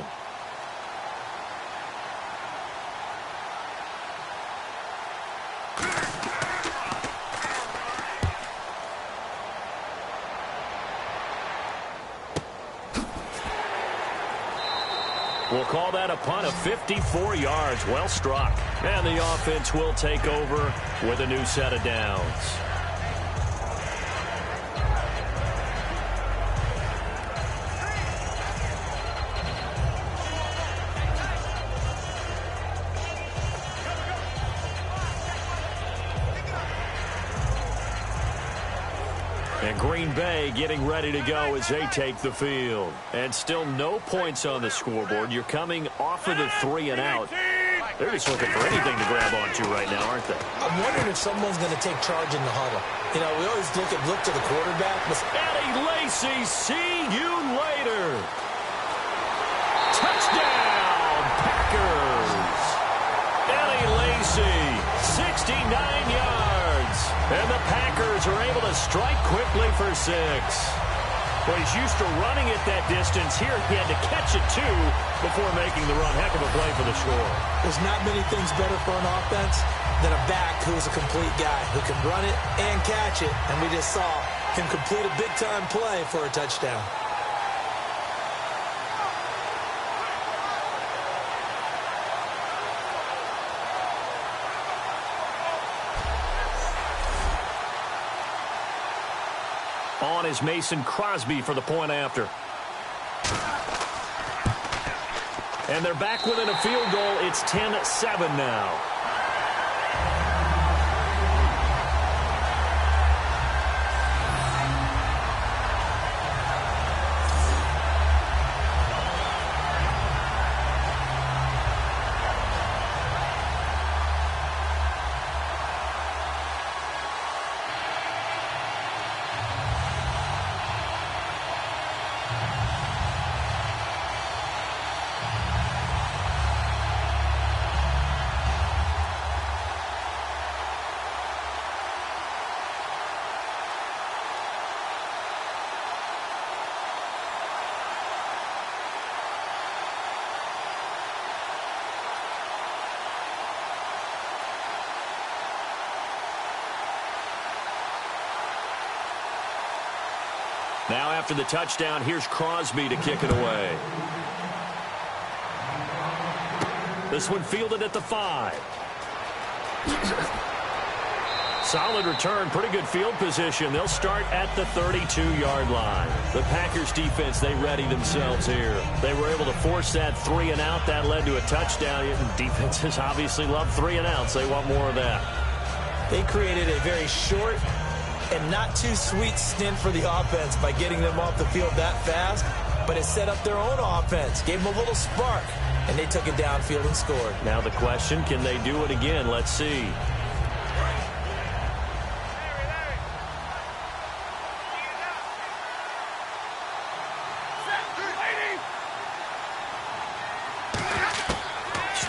We'll call that a punt of 54 yards. Well struck. And the offense will take over with a new set of downs. And Green Bay getting ready to go as they take the field. And still no points on the scoreboard. You're coming off of the 3 and out. They're just looking for anything to grab onto right now, aren't they? I'm wondering if someone's going to take charge in the huddle. You know, we always look to the quarterback. Eddie Lacy, see you later. Touchdown, Packers. Eddie Lacy, 69 yards. And the Packers are able to strike quickly for 6. Well, he's used to running it that distance. Here he had to catch it, too, before making the run. Heck of a play for the score. There's not many things better for an offense than a back who's a complete guy who can run it and catch it. And we just saw him complete a big-time play for a touchdown. On is Mason Crosby for the point after. And they're back within a field goal. It's 10-7 now. Now after the touchdown, here's Crosby to kick it away. This one fielded at the 5. Solid return, pretty good field position. They'll start at the 32-yard line. The Packers defense, they ready themselves here. They were able to force that 3 and out. That led to a touchdown. Defenses obviously love 3 and outs. They want more of that. They created a very short and not too sweet stint for the offense by getting them off the field that fast, but it set up their own offense, gave them a little spark, and they took it downfield and scored. Now the question, can they do it again? Let's see.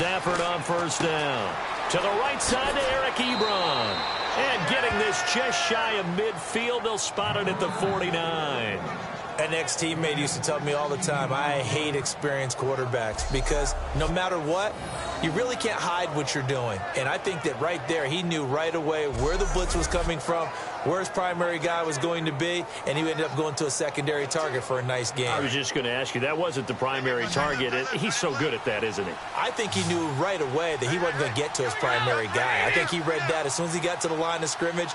Stafford on first down. To the right side to Eric Ebron. And getting this just shy of midfield, they'll spot it at the 49. An ex-teammate used to tell me all the time, I hate experienced quarterbacks because no matter what, you really can't hide what you're doing. And I think that right there, he knew right away where the blitz was coming from, where his primary guy was going to be, and he ended up going to a secondary target for a nice game. I was just going to ask you, that wasn't the primary target. He's so good at that, isn't he? I think he knew right away that he wasn't going to get to his primary guy. I think he read that as soon as he got to the line of scrimmage,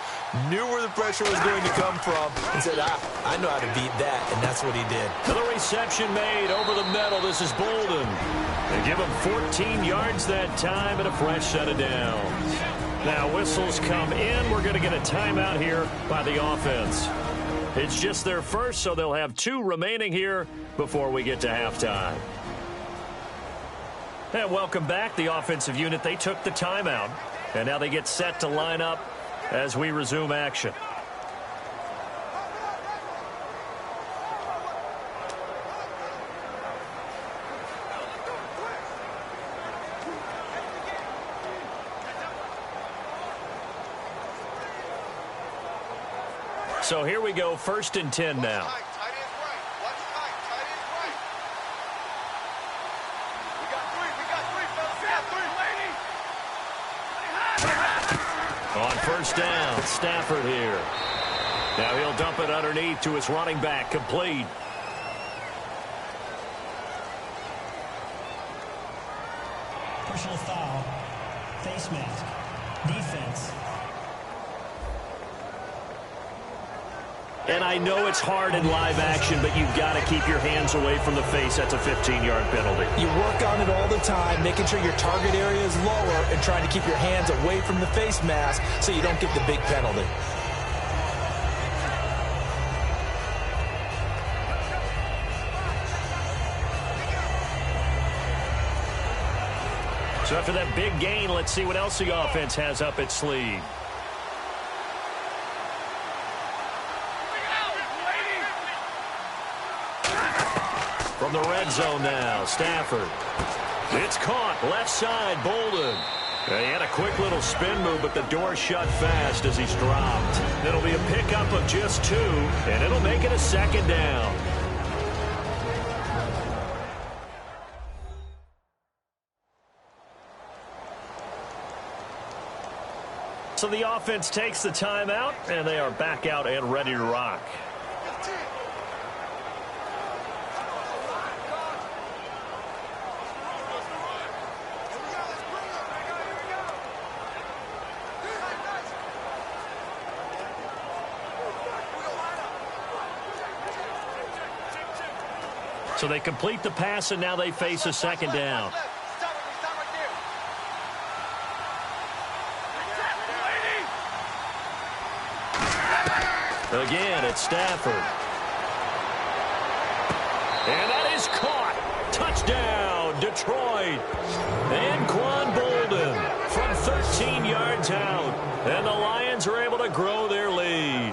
knew where the pressure was going to come from, and said, I know how to beat that, and that's what he did. To the reception made over the middle. This is Bolden. They give him 14 yards that time and a fresh set of downs. Now whistles come in. We're going to get a timeout here by the offense. It's just their first, so they'll have 2 remaining here before we get to halftime. And welcome back, the offensive unit. They took the timeout, and now they get set to line up as we resume action. So here we go, 1st and 10 now. On first down, Stafford here. Now he'll dump it underneath to his running back, complete. Personal foul. Face mask. Defense. And I know it's hard in live action, but you've got to keep your hands away from the face. That's a 15-yard penalty. You work on it all the time, making sure your target area is lower and trying to keep your hands away from the face mask so you don't get the big penalty. So after that big gain, let's see what else the offense has up its sleeve. From the red zone now, Stafford. It's caught, left side, Bolden. He had a quick little spin move, but the door shut fast as he's dropped. It'll be a pickup of just 2, and it'll make it a 2nd down. So the offense takes the timeout, and they are back out and ready to rock. So they complete the pass, and now they face a 2nd down. Again, it's Stafford. And that is caught. Touchdown, Detroit. And Quan Bolden from 13 yards out. And the Lions are able to grow their lead.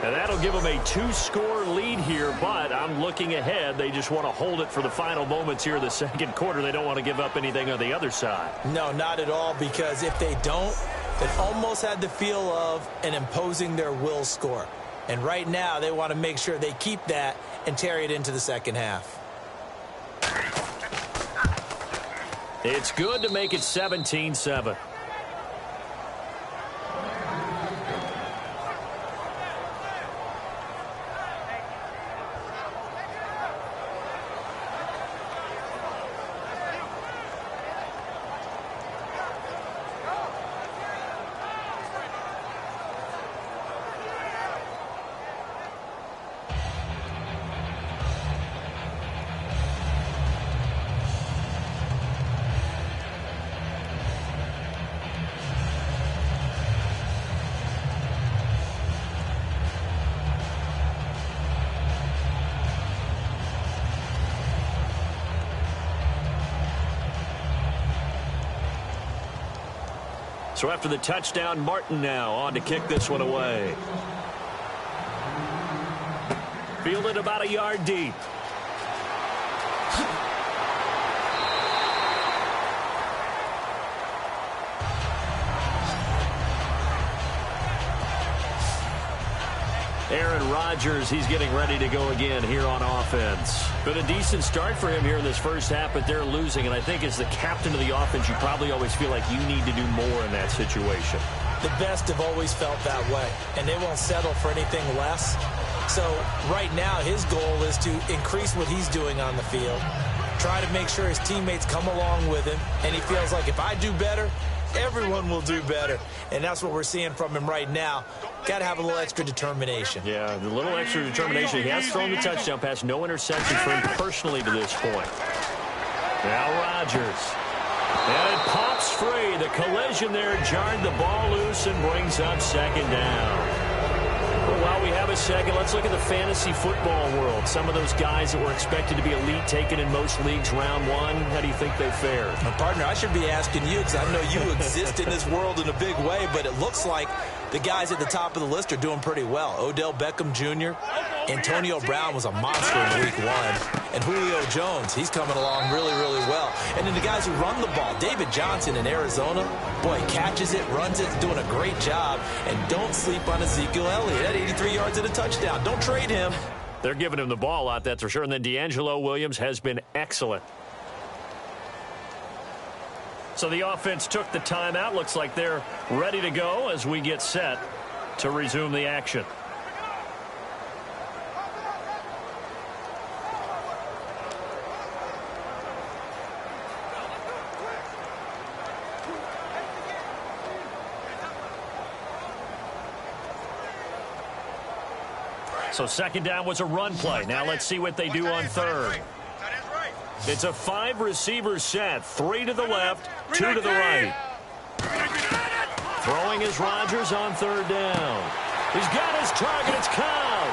And that'll give them a 2-score lead here, but I'm looking ahead. They just want to hold it for the final moments here in the 2nd quarter. They don't want to give up anything on the other side. No, not at all, because if they don't, it almost had the feel of an imposing their will score. And right now, they want to make sure they keep that and carry it into the 2nd half. It's good to make it 17-7. So after the touchdown, Martin now on to kick this one away. Fielded about a yard deep. Aaron Rodgers, he's getting ready to go again here on offense. Been a decent start for him here in this first half, but they're losing. And I think as the captain of the offense, you probably always feel like you need to do more in that situation. The best have always felt that way, and they won't settle for anything less. So right now, his goal is to increase what he's doing on the field, try to make sure his teammates come along with him, and he feels like if I do better, everyone will do better. And that's what we're seeing from him right now. Got to have a little extra determination. Yeah, the little extra determination. He has thrown the touchdown pass. No interceptions for him personally to this point. Now Rodgers. And it pops free. The collision there jarred the ball loose and brings up second down. Well, while we have a second, let's look at the fantasy football world. Some of those guys that were expected to be elite taken in most leagues round one. How do you think they fared? My partner, I should be asking you because I know you exist in this world in a big way, but it looks like the guys at the top of the list are doing pretty well. Odell Beckham Jr., Antonio Brown was a monster in week 1. And Julio Jones, he's coming along really, really well. And then the guys who run the ball, David Johnson in Arizona, boy, he catches it, runs it, doing a great job. And don't sleep on Ezekiel Elliott at 83 yards and a touchdown. Don't trade him. They're giving him the ball out, that's for sure. And then D'Angelo Williams has been excellent. So the offense took the timeout. Looks like they're ready to go as we get set to resume the action. So second down was a run play. Now let's see what they do on third. It's a 5-receiver set. 3 to the left, 2 to the right. Throwing is Rodgers on third down. He's got his target. It's Cobb.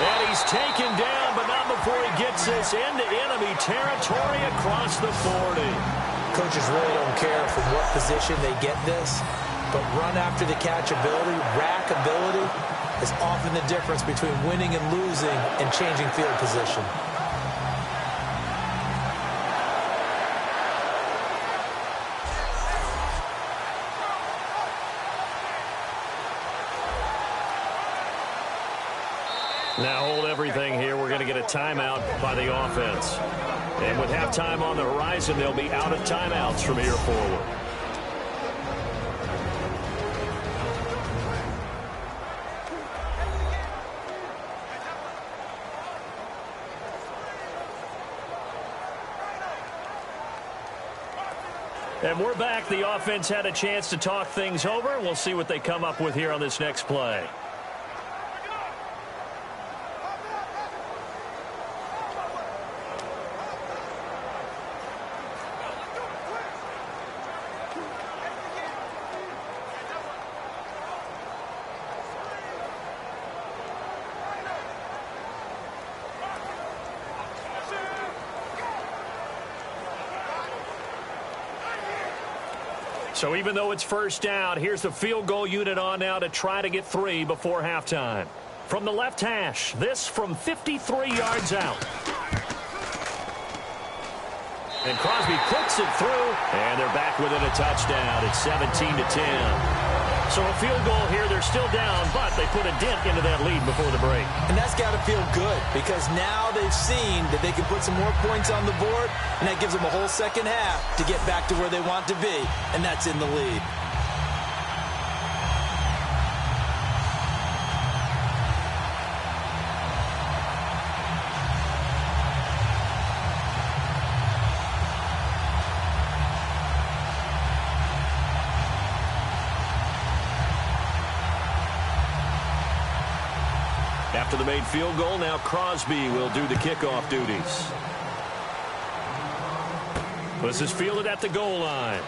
And he's taken down, but not before he gets this into enemy territory across the 40. Coaches really don't care from what position they get this, but run after the catch ability, rack ability, is often the difference between winning and losing and changing field position. Now hold everything here. We're going to get a timeout by the offense. And with halftime on the horizon, they'll be out of timeouts from here forward. And we're back. The offense had a chance to talk things over. We'll see what they come up with here on this next play. So even though it's first down, here's the field goal unit on now to try to get 3 before halftime. From the left hash, this from 53 yards out. And Crosby clicks it through, and they're back within a touchdown. It's 17-10. So a field goal here, they're still down, but they put a dent into that lead before the break. And that's got to feel good because now they've seen that they can put some more points on the board, and that gives them a whole second half to get back to where they want to be, and that's in the lead. After the made field goal, now Crosby will do the kickoff duties. This is fielded at the goal line.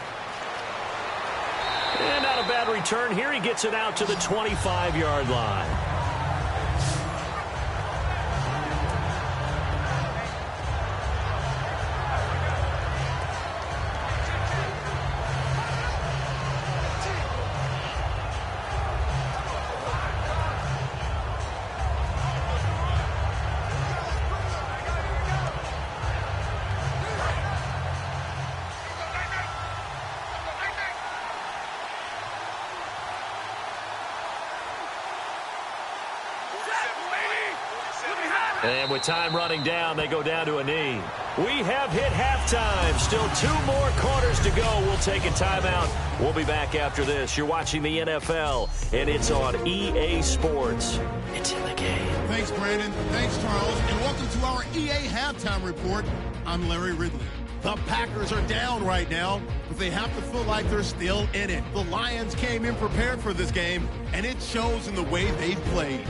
And not a bad return here. He gets it out to the 25-yard line. And with time running down, they go down to a knee. We have hit halftime. Still 2 more quarters to go. We'll take a timeout. We'll be back after this. You're watching the NFL, and it's on EA Sports. It's in the game. Thanks, Brandon. Thanks, Charles. And welcome to our EA Halftime Report. I'm Larry Ridley. The Packers are down right now, but they have to feel like they're still in it. The Lions came in prepared for this game, and it shows in the way they played.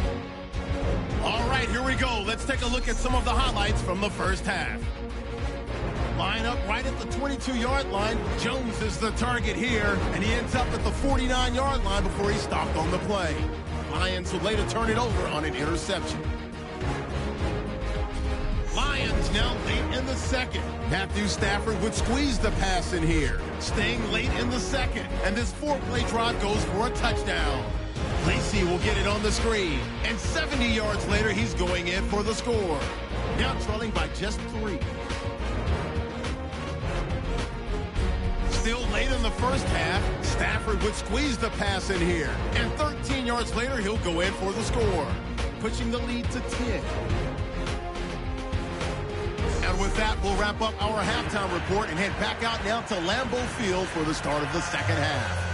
All right, here we go. Let's take a look at some of the highlights from the first half. Line up right at the 22-yard line. Jones is the target here, and he ends up at the 49-yard line before he stopped on the play. Lions would later turn it over on an interception. Lions now late in the second. Matthew Stafford would squeeze the pass in here, staying late in the second, and this 4-play drive goes for a touchdown. Lacey will get it on the screen, and 70 yards later, he's going in for the score. Now trailing by just 3. Still late in the first half, Stafford would squeeze the pass in here, and 13 yards later, he'll go in for the score, pushing the lead to 10. And with that, we'll wrap up our halftime report and head back out now to Lambeau Field for the start of the second half.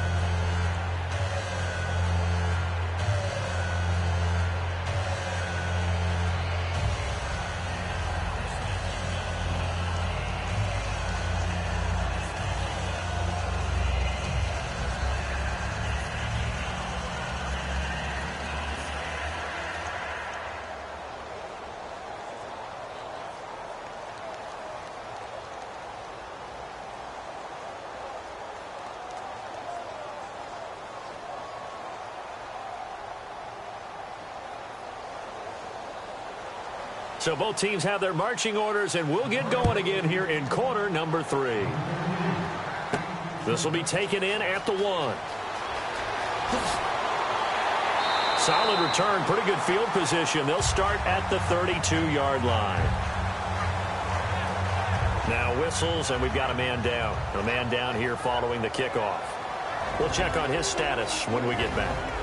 So both teams have their marching orders, and we'll get going again here in quarter number 3. This will be taken in at the 1. Solid return, pretty good field position. They'll start at the 32-yard line. Now whistles, and we've got a man down. A man down here following the kickoff. We'll check on his status when we get back.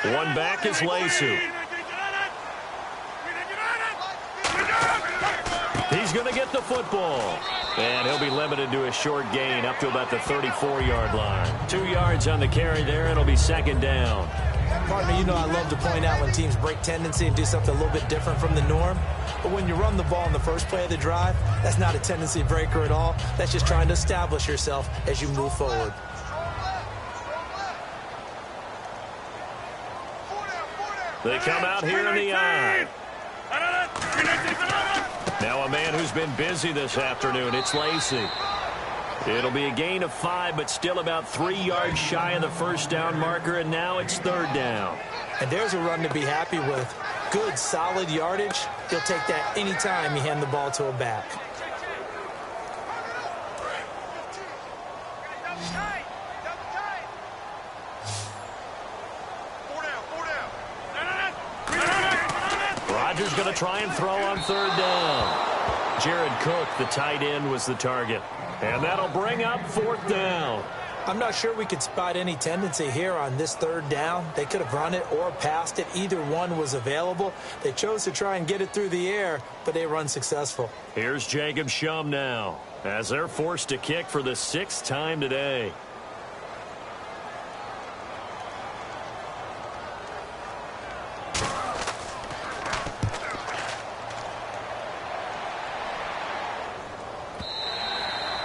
One back is Lacey. He's going to get the football. And he'll be limited to a short gain up to about the 34-yard line. 2 yards on the carry there, and it'll be second down. Partner, you know I love to point out when teams break tendency and do something a little bit different from the norm. But when you run the ball in the first play of the drive, that's not a tendency breaker at all. That's just trying to establish yourself as you move forward. They come out here in the eye. Now a man who's been busy this afternoon. It's Lacey. It'll be a gain of 5, but still about 3 yards shy of the first down marker, and now it's third down. And there's a run to be happy with. Good, solid yardage. He'll take that anytime you hand the ball to a back. Rodgers going to try and throw on third down. Jared Cook, the tight end, was the target. And that'll bring up fourth down. I'm not sure we could spot any tendency here on this third down. They could have run it or passed it. Either one was available. They chose to try and get it through the air, but they were unsuccessful. Here's Jacob Shum now, as they're forced to kick for the 6th time today.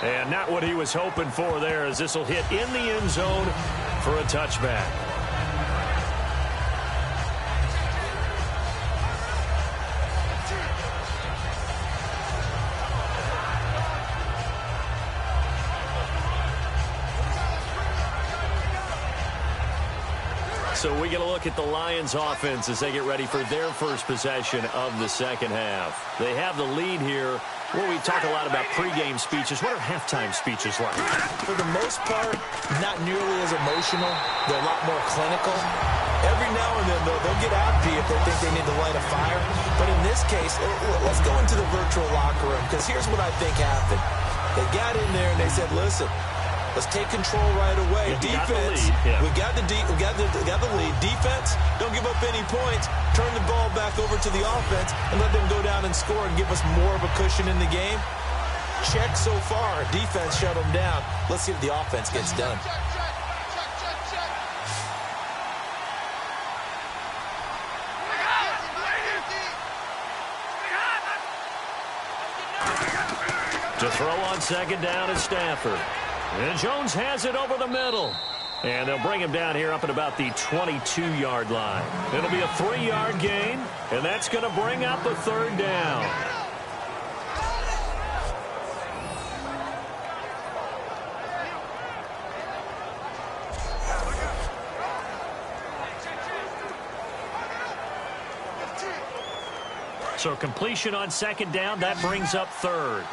And not what he was hoping for there, as this will hit in the end zone for a touchback. So we get a look at the Lions offense as they get ready for their first possession of the second half. They have the lead here. Well, we talk a lot about pregame speeches. What are halftime speeches like? For the most part, not nearly as emotional. They're a lot more clinical. Every now and then, though, they'll get after you if they think they need to light a fire. But in this case, let's go into the virtual locker room, because here's what I think happened. They got in there and they said, listen, let's take control right away. Defense, we got the lead. Defense, don't give up any points. Turn the ball back over to the offense and let them go down and score and give us more of a cushion in the game. Check so far. Defense shut them down. Let's see if the offense gets done. To throw on second down is Stafford. And Jones has it over the middle. And they'll bring him down here up at about the 22-yard line. It'll be a 3-yard gain, and that's going to bring up a third down. So completion on second down, that brings up third.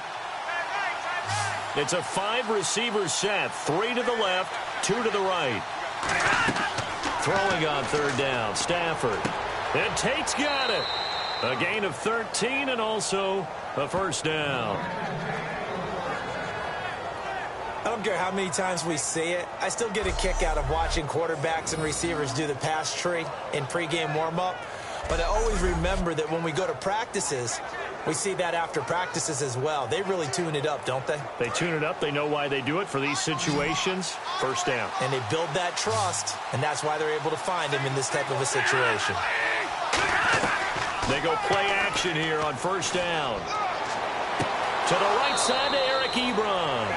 It's a 5-receiver set, 3 to the left, 2 to the right. Throwing on third down, Stafford. And Tate's got it. A gain of 13 and also a first down. I don't care how many times we see it. I still get a kick out of watching quarterbacks and receivers do the pass tree in pregame warm-up. But I always remember that when we go to practices, we see that after practices as well. They really tune it up, don't they? They tune it up. They know why they do it for these situations. First down. And they build that trust, and that's why they're able to find him in this type of a situation. They go play action here on first down. To the right side to Eric Ebron.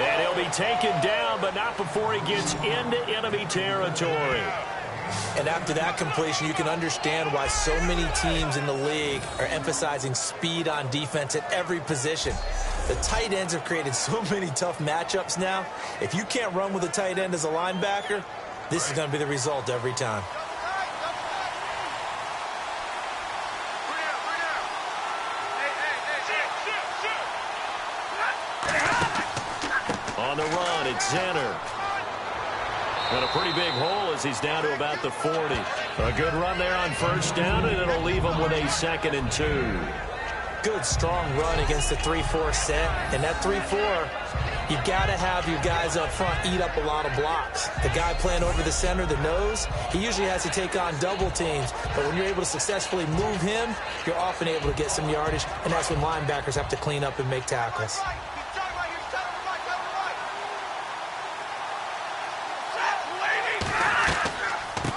And he'll be taken down, but not before he gets into enemy territory. And after that completion, you can understand why so many teams in the league are emphasizing speed on defense at every position. The tight ends have created so many tough matchups now. If you can't run with a tight end as a linebacker, this is going to be the result every time. On the run, it's Zenner. And a pretty big hole as he's down to about the 40. A good run there on first down, and it'll leave him with a 2nd and 2. Good, strong run against the 3-4 set. And that 3-4, you've got to have your guys up front eat up a lot of blocks. The guy playing over the center, the nose, he usually has to take on double teams. But when you're able to successfully move him, you're often able to get some yardage, and that's when linebackers have to clean up and make tackles.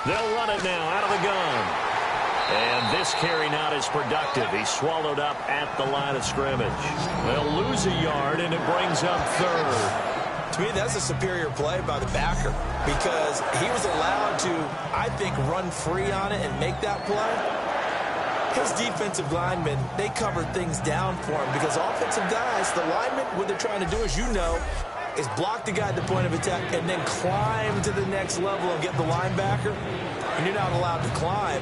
They'll run it now out of the gun. And this carry not as productive. He's swallowed up at the line of scrimmage. They'll lose a yard, and it brings up third. To me, that's a superior play by the backer because he was allowed to, I think, run free on it and make that play. His defensive linemen, they covered things down for him because offensive guys, the linemen, what they're trying to do, as you know, is block the guy at the point of attack and then climb to the next level and get the linebacker. And you're not allowed to climb.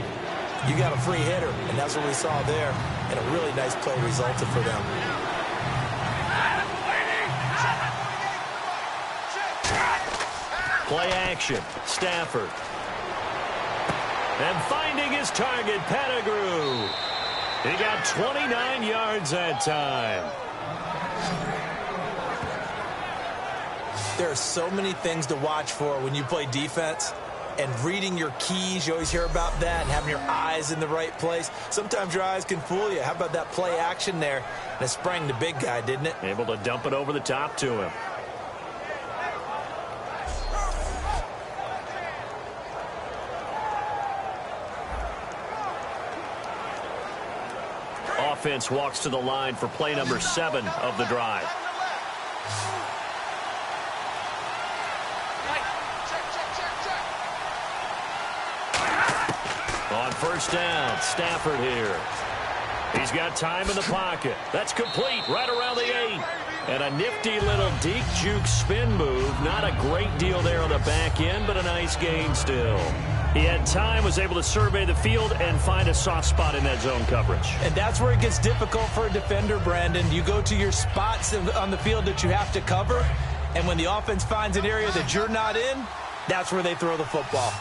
You got a free hitter, and that's what we saw there. And a really nice play resulted for them. Play action. Stafford. And finding his target, Pettigrew. He got 29 yards that time. There are so many things to watch for when you play defense. And reading your keys, you always hear about that, and having your eyes in the right place. Sometimes your eyes can fool you. How about that play action there? And it sprang the big guy, didn't it? Able to dump it over the top to him. Offense walks to the line for play number 7 of the drive. On first down, Stafford here. He's got time in the pocket. That's complete right around the 8. And a nifty little deke juke spin move. Not a great deal there on the back end, but a nice gain still. He had time, was able to survey the field and find a soft spot in that zone coverage. And that's where it gets difficult for a defender, Brandon. You go to your spots on the field that you have to cover, and when the offense finds an area that you're not in, that's where they throw the football.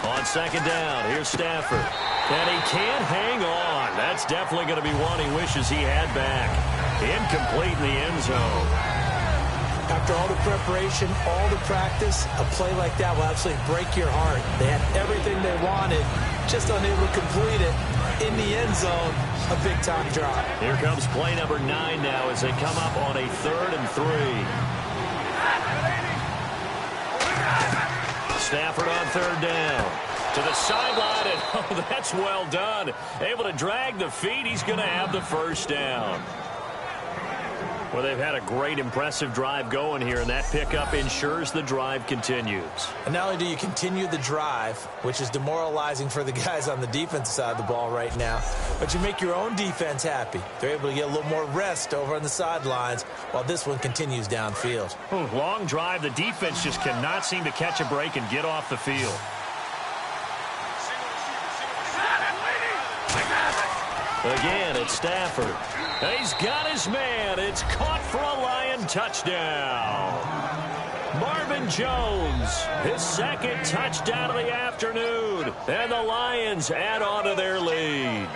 On second down, here's Stafford. And he can't hang on. That's definitely going to be one he wishes he had back. Incomplete in the end zone. After all the preparation, all the practice, a play like that will absolutely break your heart. They had everything they wanted, just unable to complete it. In the end zone, a big-time drop. Here comes play number 9 now as they come up on a 3rd and 3. Stafford on 3rd down. To the sideline, and oh, that's well done. Able to drag the feet. He's going to have the first down. Well, they've had a great, impressive drive going here, and that pickup ensures the drive continues. And not only do you continue the drive, which is demoralizing for the guys on the defensive side of the ball right now, but you make your own defense happy. They're able to get a little more rest over on the sidelines while this one continues downfield. Long drive. The defense just cannot seem to catch a break and get off the field. Again, it's Stafford. He's got his man. It's caught for a Lion touchdown. Marvin Jones, his second touchdown of the afternoon. And the Lions add on to their lead.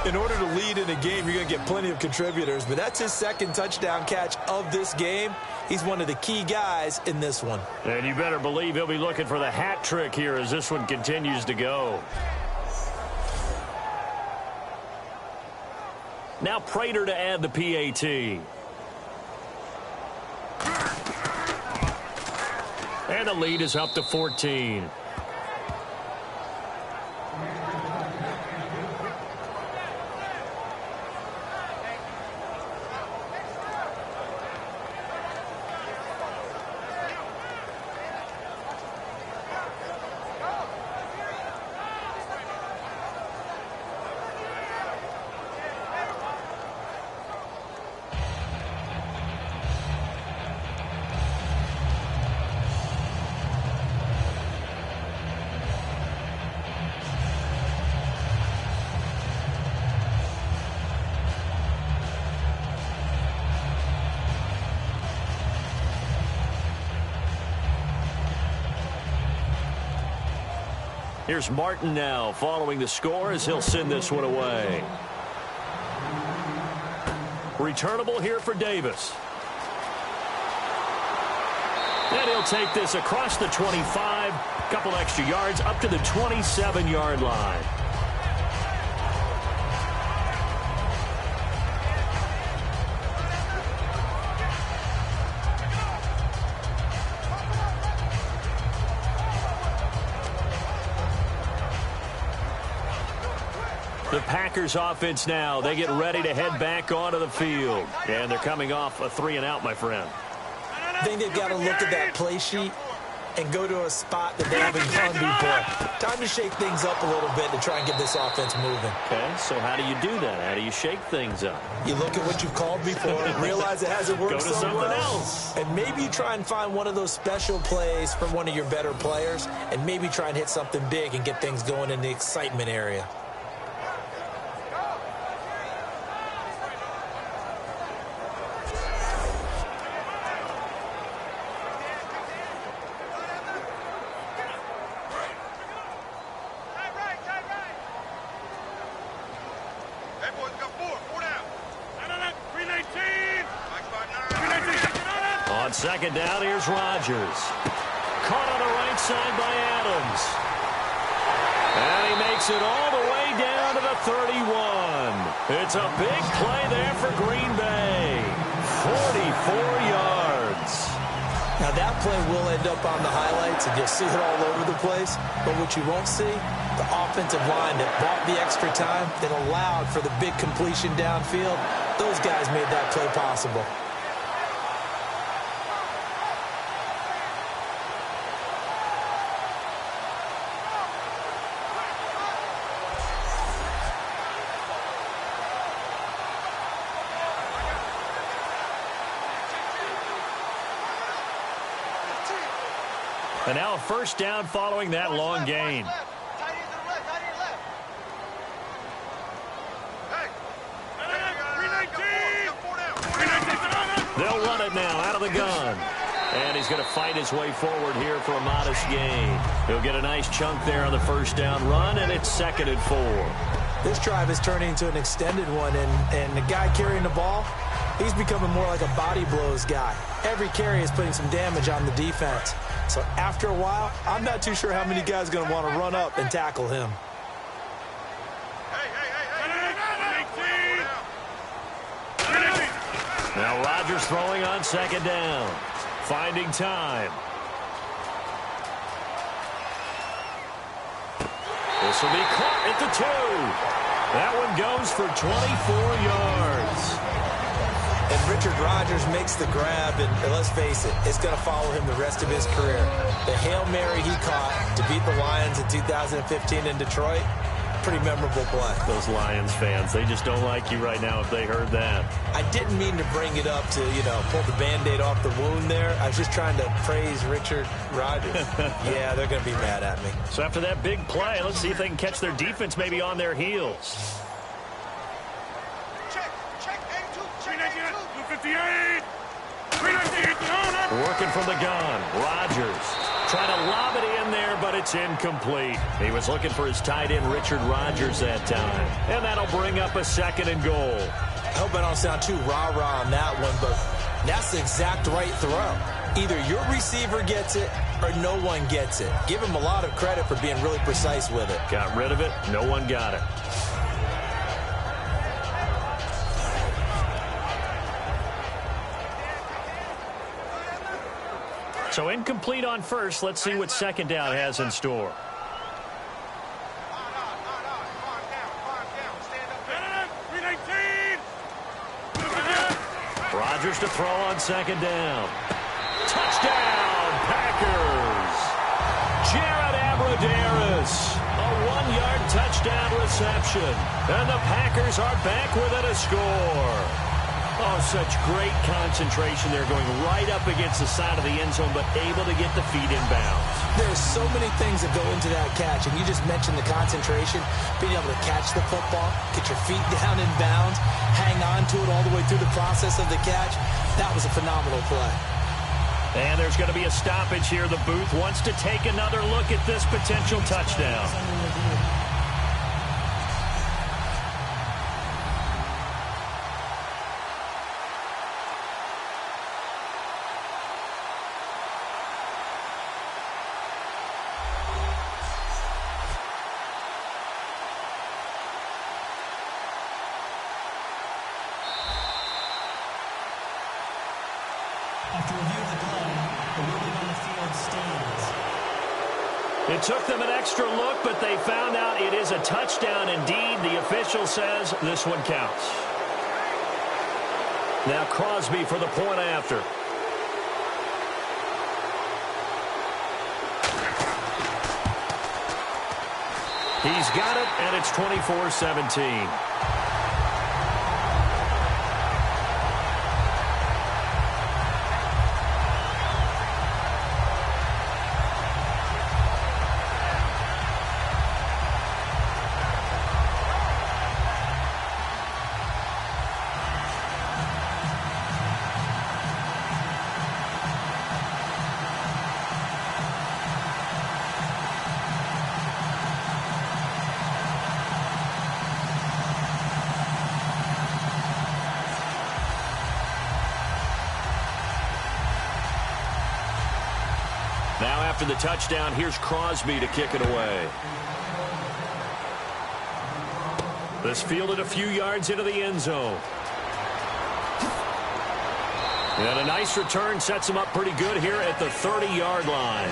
In order to lead in a game, you're going to get plenty of contributors, but that's his second touchdown catch of this game. He's one of the key guys in this one. And you better believe he'll be looking for the hat trick here as this one continues to go. Now Prater to add the PAT. And the lead is up to 14. Here's Martin now following the score as he'll send this one away. Returnable here for Davis. And he'll take this across the 25, couple extra yards up to the 27-yard line. The Packers offense now, they get ready to head back onto the field. And they're coming off a 3-and-out, my friend. I think they've got to look at that play sheet and go to a spot that they haven't gone before. Time to shake things up a little bit to try and get this offense moving. Okay, so how do you do that? How do you shake things up? You look at what you've called before, realize it hasn't worked so something well, else. And maybe you try and find one of those special plays from one of your better players, and maybe try and hit something big and get things going in the excitement area. On second down, here's Rodgers. Caught on the right side by Adams. And he makes it all the way down to the 31. It's a big play there for Green Bay. 44 yards. Now that play will end up on the highlights, and you'll see it all over the place. But what you won't see, the offensive line that bought the extra time, that allowed for the big completion downfield, those guys made that play possible. And now a first down following that long gain. They'll run it now out of the gun. And he's going to fight his way forward here for a modest gain. He'll get a nice chunk there on the first down run, and it's 2nd and 4. This drive is turning into an extended one, and the guy carrying the ball, he's becoming more like a body blows guy. Every carry is putting some damage on the defense. So after a while, I'm not too sure how many guys are going to want to run up and tackle him. Now Rodgers throwing on 2nd down. Finding time. This will be caught at the 2. That one goes for 24 yards. And Richard Rodgers makes the grab, and let's face it, it's going to follow him the rest of his career. The Hail Mary he caught to beat the Lions in 2015 in Detroit, pretty memorable play. Those Lions fans, they just don't like you right now if they heard that. I didn't mean to bring it up to, pull the Band-Aid off the wound there. I was just trying to praise Richard Rodgers. Yeah, they're going to be mad at me. So after that big play, let's see if they can catch their defense maybe on their heels. Working from the gun. Rodgers trying to lob it in there, but it's incomplete. He was looking for his tight end, Richard Rodgers, that time. And that'll bring up a 2nd and goal. I hope I don't sound too rah-rah on that one, but that's the exact right throw. Either your receiver gets it or no one gets it. Give him a lot of credit for being really precise with it. Got rid of it. No one got it. So incomplete on first. Let's see what 2nd down has in store. Rodgers to throw on 2nd down. Touchdown, Packers. Jared Abbrederis, a 1-yard touchdown reception. And the Packers are back within a score. Oh, such great concentration there, going right up against the side of the end zone, but able to get the feet in bounds. There's so many things that go into that catch, and you just mentioned the concentration, being able to catch the football, get your feet down in bounds, hang on to it all the way through the process of the catch. That was a phenomenal play. And there's going to be a stoppage here. The booth wants to take another look at this potential touchdown. After review of the play, the ruling on the field stands. It took them an extra look, but they found out it is a touchdown indeed. The official says this one counts. Now Crosby for the point after. He's got it, and it's 24-17. Now after the touchdown, here's Crosby to kick it away. This fielded a few yards into the end zone. And a nice return sets him up pretty good here at the 30-yard line.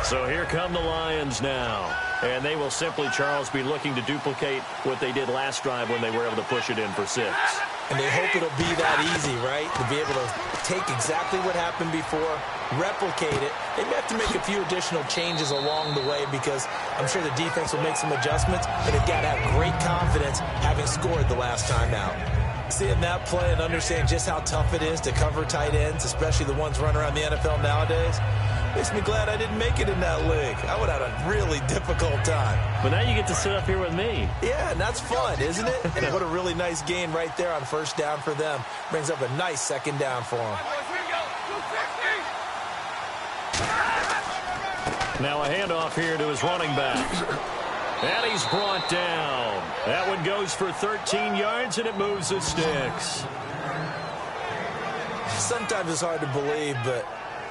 So here come the Lions now. And they will simply, Charles, be looking to duplicate what they did last drive when they were able to push it in for 6. And they hope it'll be that easy, right? To be able to take exactly what happened before, replicate it. They may have to make a few additional changes along the way because I'm sure the defense will make some adjustments, but they've got to have great confidence having scored the last time out. Seeing that play and understand just how tough it is to cover tight ends, especially the ones running around the NFL nowadays, makes me glad I didn't make it in that league. I would have had a really difficult time. But now you get to sit up here with me. Yeah, and that's fun, isn't it? And what a really nice gain right there on first down for them. Brings up a nice second down for them. Now a handoff here to his running back. And he's brought down. That one goes for 13 yards, and it moves the sticks. Sometimes it's hard to believe, but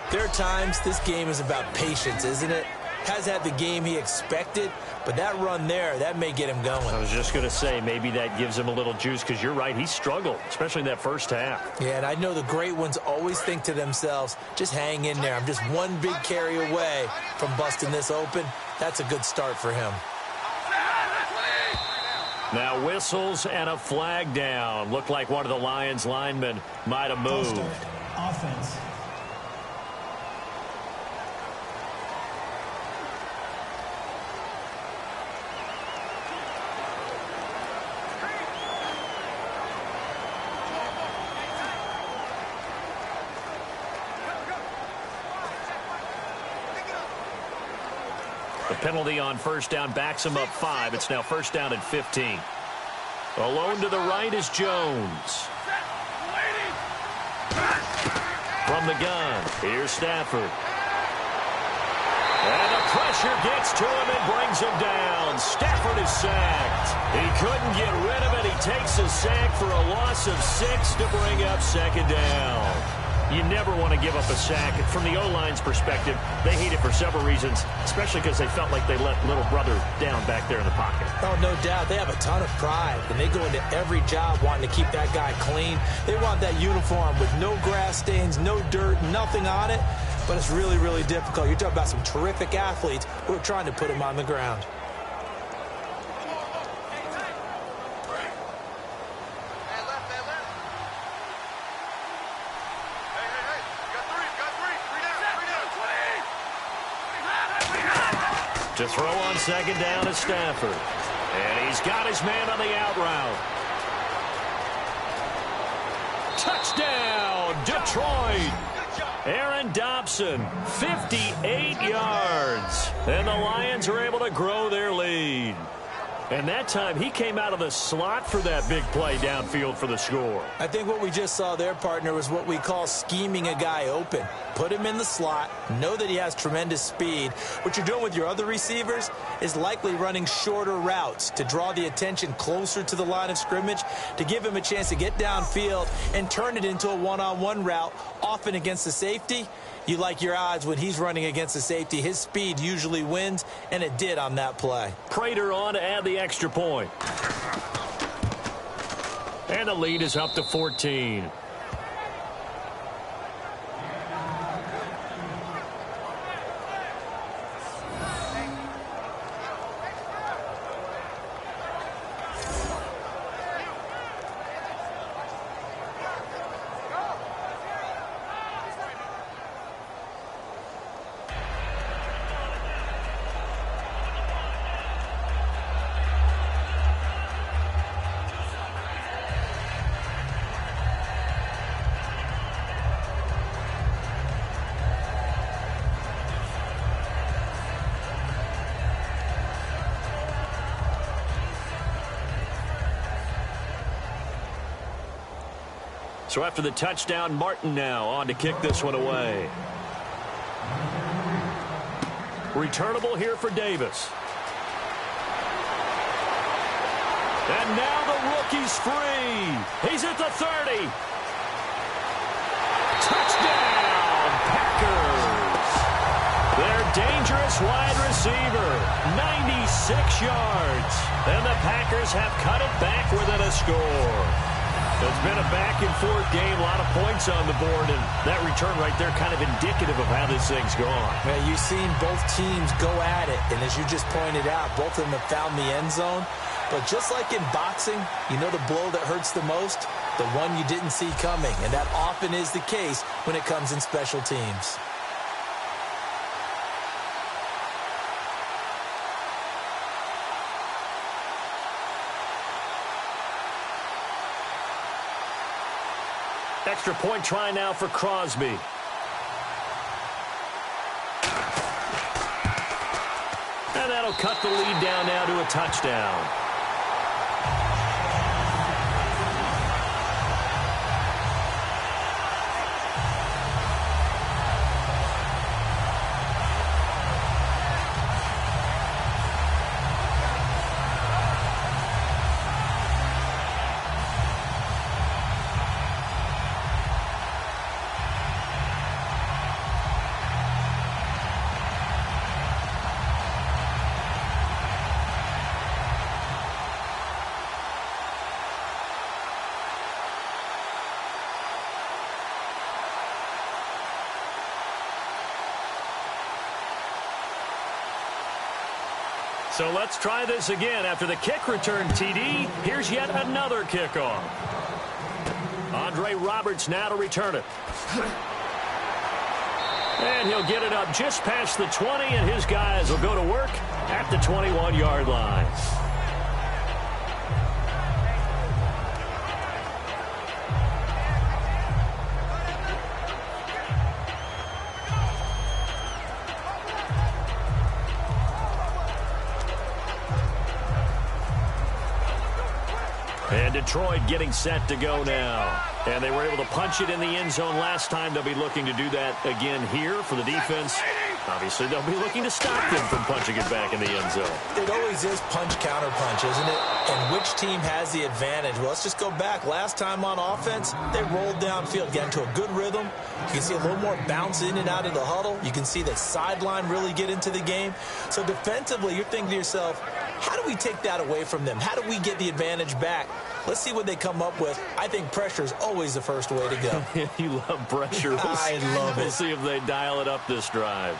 there are times this game is about patience, isn't it? Has had the game he expected, but that run there, that may get him going. I was just going to say, maybe that gives him a little juice, because you're right, he struggled, especially in that first half. Yeah, and I know the great ones always think to themselves, just hang in there. I'm just one big carry away from busting this open. That's a good start for him. Now whistles and a flag down. Looked like one of the Lions linemen might have moved. Offense. The penalty on first down backs him up 5. It's now first down and 15. Alone to the right is Jones. From the gun, here's Stafford. And the pressure gets to him and brings him down. Stafford is sacked. He couldn't get rid of it. He takes a sack for a loss of 6 to bring up second down. You never want to give up a sack. From the O-line's perspective, they hate it for several reasons, especially because they felt like they let little brother down back there in the pocket. Oh, no doubt. They have a ton of pride, and they go into every job wanting to keep that guy clean. They want that uniform with no grass stains, no dirt, nothing on it, but it's really, really difficult. You're talking about some terrific athletes who are trying to put him on the ground. To throw on second down is Stafford. And he's got his man on the out route. Touchdown, Detroit. Aaron Dobson, 58 yards. And the Lions are able to grow their lead. And that time, he came out of the slot for that big play downfield for the score. I think what we just saw there, partner, was what we call scheming a guy open. Put him in the slot, know that he has tremendous speed. What you're doing with your other receivers is likely running shorter routes to draw the attention closer to the line of scrimmage, to give him a chance to get downfield and turn it into a one-on-one route, often against the safety. You like your odds when he's running against the safety. His speed usually wins, and it did on that play. Prater on to add the extra point. And the lead is up to 14. So after the touchdown, Martin now on to kick this one away. Returnable here for Davis. And now the rookie's free. He's at the 30. Touchdown, Packers. Their dangerous wide receiver, 96 yards. And the Packers have cut it back within a score. It's been a back-and-forth game, a lot of points on the board, and that return right there kind of indicative of how this thing's gone. Man, you've seen both teams go at it, and as you just pointed out, both of them have found the end zone. But just like in boxing, you know the blow that hurts the most? The one you didn't see coming, and that often is the case when it comes in special teams. Extra point try now for Crosby. And that'll cut the lead down now to a touchdown. So let's try this again. After the kick return TD, here's yet another kickoff. Andre Roberts now to return it. And he'll get it up just past the 20, and his guys will go to work at the 21-yard line. And Detroit getting set to go now. And they were able to punch it in the end zone last time. They'll be looking to do that again here for the defense. Obviously, they'll be looking to stop them from punching it back in the end zone. It always is punch-counter-punch, isn't it? And which team has the advantage? Well, let's just go back. Last time on offense, they rolled downfield, got into a good rhythm. You can see a little more bounce in and out of the huddle. You can see the sideline really get into the game. So defensively, you're thinking to yourself, how do we take that away from them? How do we get the advantage back? Let's see what they come up with. I think pressure is always the first way to go. You love pressure. I love it. We'll see if they dial it up this drive.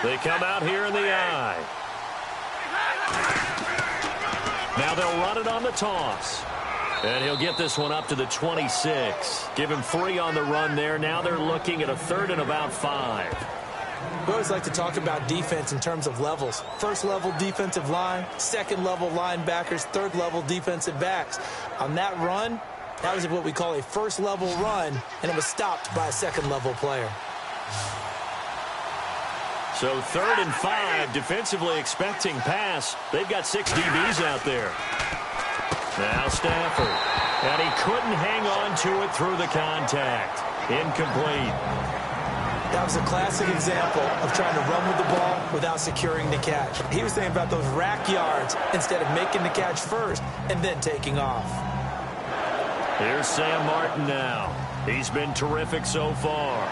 They come out here in the eye. Now they'll run it on the toss. And he'll get this one up to the 26. Give him 3 on the run there. Now they're looking at a 3rd and about 5. We always like to talk about defense in terms of levels. First-level defensive line, second-level linebackers, third-level defensive backs. On that run, that was what we call a first-level run, and it was stopped by a second-level player. So 3rd and 5, defensively expecting pass. They've got 6 DBs out there. Now Stafford. And he couldn't hang on to it through the contact. Incomplete. That was a classic example of trying to run with the ball without securing the catch. He was thinking about those rack yards instead of making the catch first and then taking off. Here's Sam Martin now. He's been terrific so far.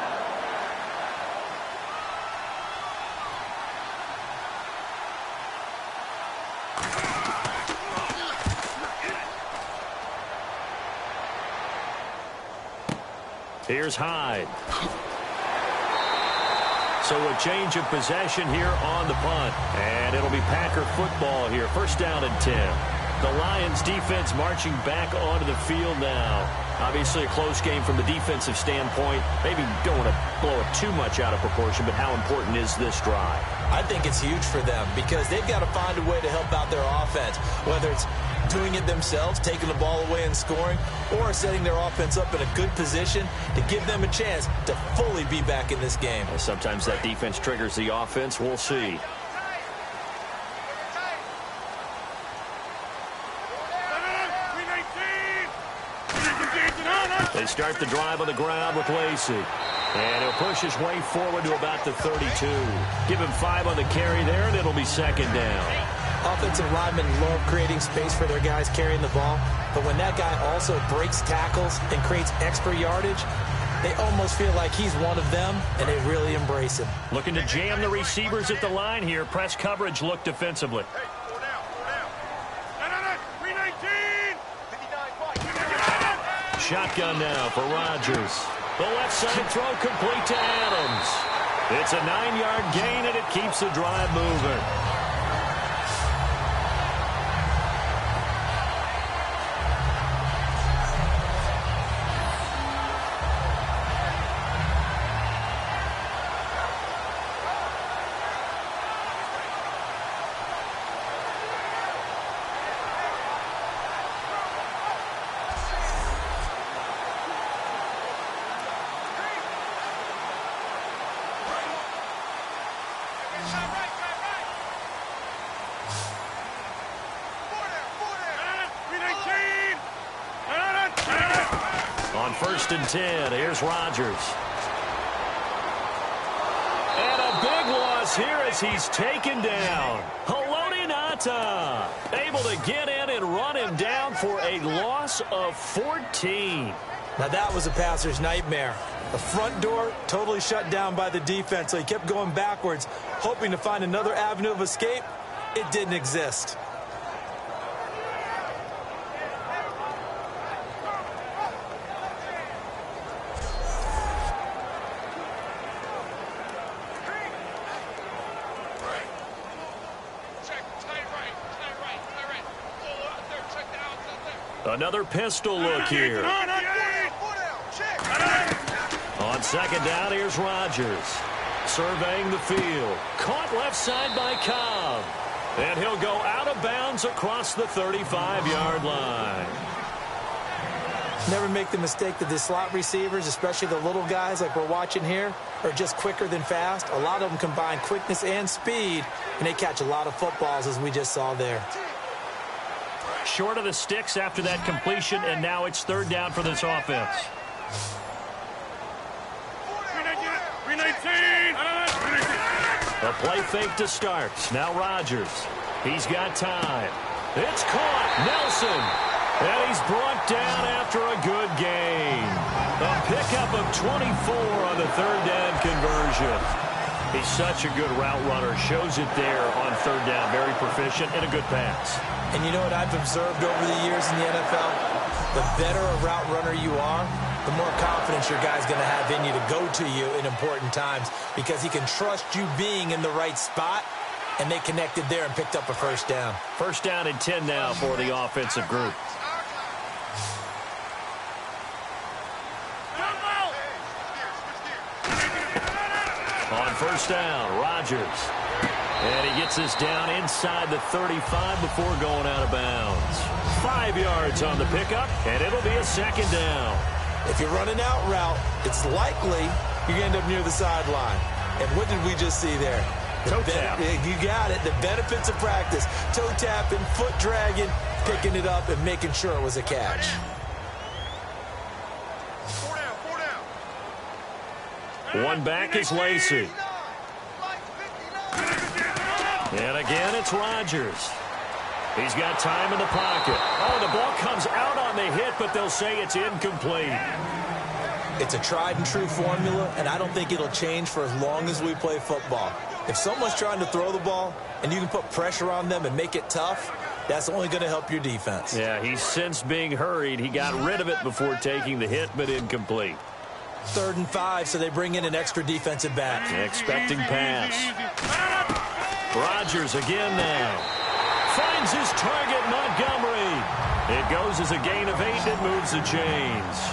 Here's Hyde. So a change of possession here on the punt. And it'll be Packer football here. 1st down and 10. The Lions defense marching back onto the field now. Obviously a close game from the defensive standpoint. Maybe don't want to blow it too much out of proportion, but how important is this drive? I think it's huge for them because they've got to find a way to help out their offense, whether it's doing it themselves, taking the ball away and scoring, or setting their offense up in a good position to give them a chance to fully be back in this game. Well, sometimes that defense triggers the offense. We'll see. They start the drive on the ground with Lacey. And he'll push his way forward to about the 32. Give him 5 on the carry there, and it'll be 2nd down. Offensive linemen love creating space for their guys carrying the ball. But when that guy also breaks tackles and creates extra yardage, they almost feel like he's one of them, and they really embrace him. Looking to jam the receivers at the line here. Press coverage look defensively. shotgun now for Rodgers. The left side throw complete to Adams. It's a 9-yard gain, and it keeps the drive moving. On 1st and 10, here's Rodgers. And a big loss here as he's taken down. Haloti Ngata able to get in and run him down for a loss of 14. Now that was a passer's nightmare. The front door totally shut down by the defense, so he kept going backwards, hoping to find another avenue of escape. It didn't exist. Another pistol look here. On 2nd down, here's Rodgers. Surveying the field. Caught left side by Cobb. And he'll go out of bounds across the 35-yard line. Never make the mistake that the slot receivers, especially the little guys like we're watching here, are just quicker than fast. A lot of them combine quickness and speed, and they catch a lot of footballs, as we just saw there. Short of the sticks after that completion, and now it's 3rd down for this offense. A play fake to start. Now Rodgers. He's got time. It's caught. Nelson. And he's brought down after a good gain. A pickup of 24 on the 3rd down conversion. He's such a good route runner. Shows it there on 3rd down. Very proficient and a good pass. And you know what I've observed over the years in the NFL? The better a route runner you are, the more confidence your guy's going to have in you to go to you in important times, because he can trust you being in the right spot, and they connected there and picked up a 1st down. 1st down and 10 now for the offensive group. On 1st down, Rodgers. And he gets this down inside the 35 before going out of bounds. 5 yards on the pickup, and it'll be a 2nd down. If you're running out route, it's likely you're going to end up near the sideline. And what did we just see there? Toe tap. You got it. The benefits of practice. Toe tapping, foot dragging, picking it up, and making sure it was a catch. 4 down. One back is Lacey. And again, it's Rodgers. He's got time in the pocket. Oh, the ball comes out on the hit, but they'll say it's incomplete. It's a tried-and-true formula, and I don't think it'll change for as long as we play football. If someone's trying to throw the ball and you can put pressure on them and make it tough, that's only going to help your defense. Yeah, he's since being hurried. He got rid of it before taking the hit, but incomplete. 3rd and 5, so they bring in an extra defensive back. Expecting pass. Rodgers again now. Finds his target, Montgomery. It goes as a gain of 8 and moves the chains.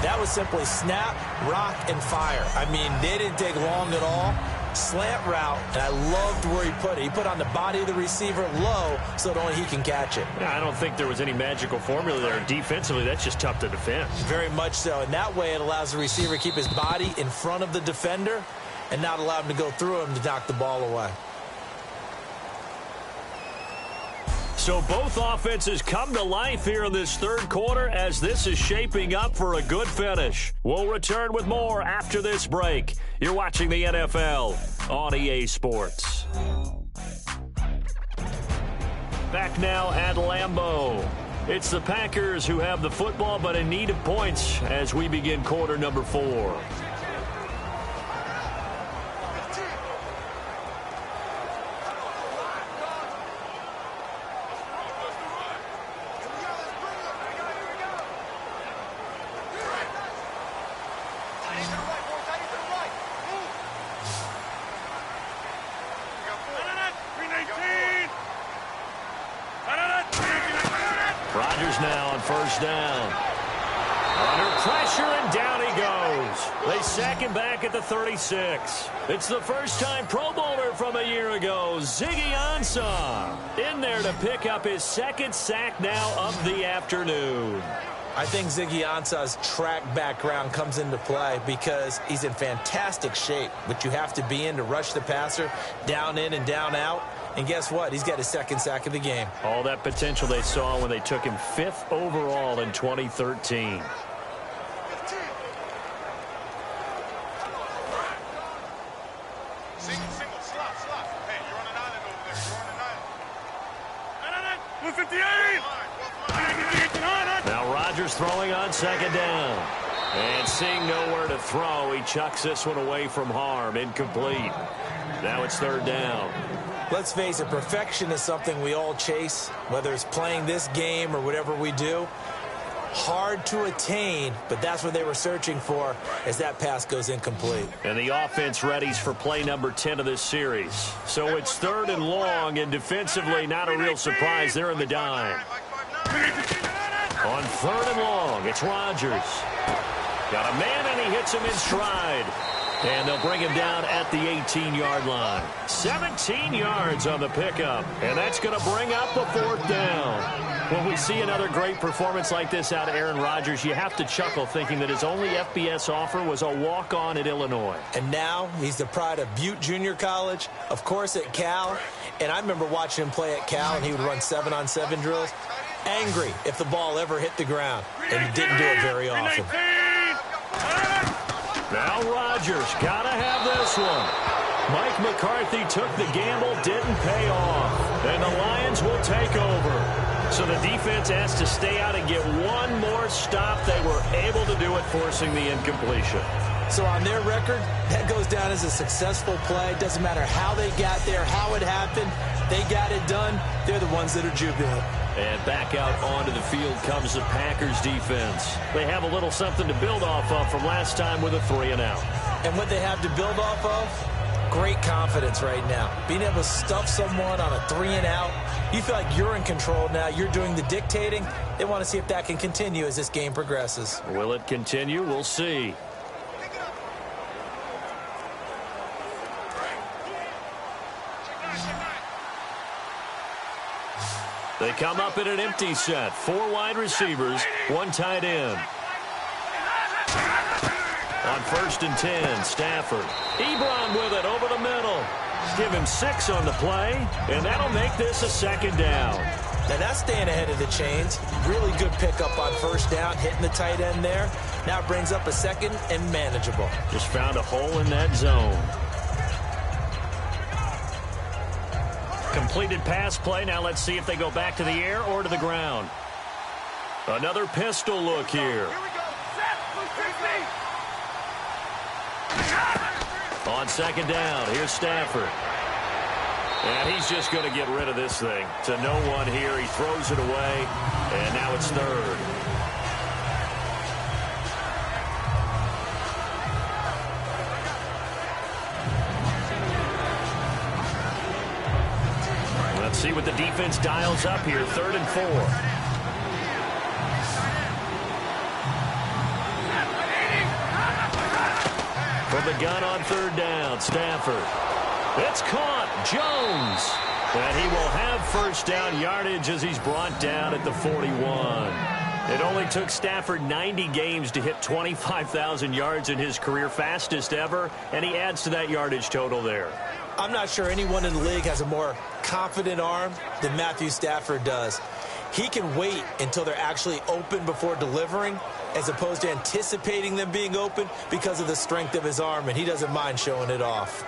That was simply snap, rock, and fire. I mean, they didn't take long at all. Slant route, and I loved where he put it. He put on the body of the receiver low so that only he can catch it. Yeah, I don't think there was any magical formula there. Defensively, that's just tough to defend. Very much so. And that way it allows the receiver to keep his body in front of the defender and not allow him to go through him to knock the ball away. So both offenses come to life here in this 3rd quarter as this is shaping up for a good finish. We'll return with more after this break. You're watching the NFL on EA Sports. Back now at Lambeau. It's the Packers who have the football but in need of points as we begin quarter number 4. Rodgers now on first down. Under pressure, and down he goes. They sack him back at the 36. It's the first-time Pro Bowler from a year ago, Ziggy Ansah, in there to pick up his second sack now of the afternoon. I think Ziggy Ansah's track background comes into play because he's in fantastic shape, which you have to be in to rush the passer down in and down out. And guess what? He's got his second sack of the game. All that potential they saw when they took him 5th overall in 2013. Now Rodgers throwing on second down. And seeing nowhere to throw, he chucks this one away from harm. Incomplete. Now it's third down. Let's face it, perfection is something we all chase, whether it's playing this game or whatever we do. Hard to attain, but that's what they were searching for as that pass goes incomplete. And the offense readies for play number 10 of this series. So it's 3rd and long, and defensively not a real surprise. They're in the dime. On 3rd and long, it's Rodgers. Got a man, and he hits him in stride. And they'll bring him down at the 18-yard line. 17 yards on the pickup, and that's going to bring up a 4th down. When we see another great performance like this out of Aaron Rodgers, you have to chuckle thinking that his only FBS offer was a walk-on at Illinois. And now he's the pride of Butte Junior College, of course at Cal. And I remember watching him play at Cal, and he would run 7-on-7 drills. Angry if the ball ever hit the ground, and he didn't do it very often. Now Rodgers, gotta have this one. Mike McCarthy took the gamble, didn't pay off. And the Lions will take over. So the defense has to stay out and get one more stop. They were able to do it, forcing the incompletion. So on their record, that goes down as a successful play. Doesn't matter how they got there, how it happened. They got it done. They're the ones that are jubilant. And back out onto the field comes the Packers defense. They have a little something to build off of from last time with a 3-and-out. And what they have to build off of, great confidence right now. Being able to stuff someone on a 3-and-out, you feel like you're in control now. You're doing the dictating. They want to see if that can continue as this game progresses. Will it continue? We'll see. They come up in an empty set. 4 wide receivers, 1 tight end. On 1st and 10, Stafford. Ebron with it over the middle. Give him 6 on the play, and that'll make this a 2nd down. Now that's staying ahead of the chains. Really good pickup on 1st down, hitting the tight end there. Now it brings up a 2nd and manageable. Just found a hole in that zone. Completed pass play. Now let's see if they go back to the air or to the ground. Another pistol look here. On 2nd down, here's Stafford. And he's just going to get rid of this thing. To no one here. He throws it away. And now it's 3rd. Let's see what the defense dials up here. 3rd and 4. From the gun on 3rd down, Stafford. It's caught. Jones. And he will have 1st down yardage as he's brought down at the 41. It only took Stafford 90 games to hit 25,000 yards in his career, fastest ever, and he adds to that yardage total there. I'm not sure anyone in the league has a more confident arm than Matthew Stafford does. He can wait until they're actually open before delivering as opposed to anticipating them being open because of the strength of his arm, and he doesn't mind showing it off.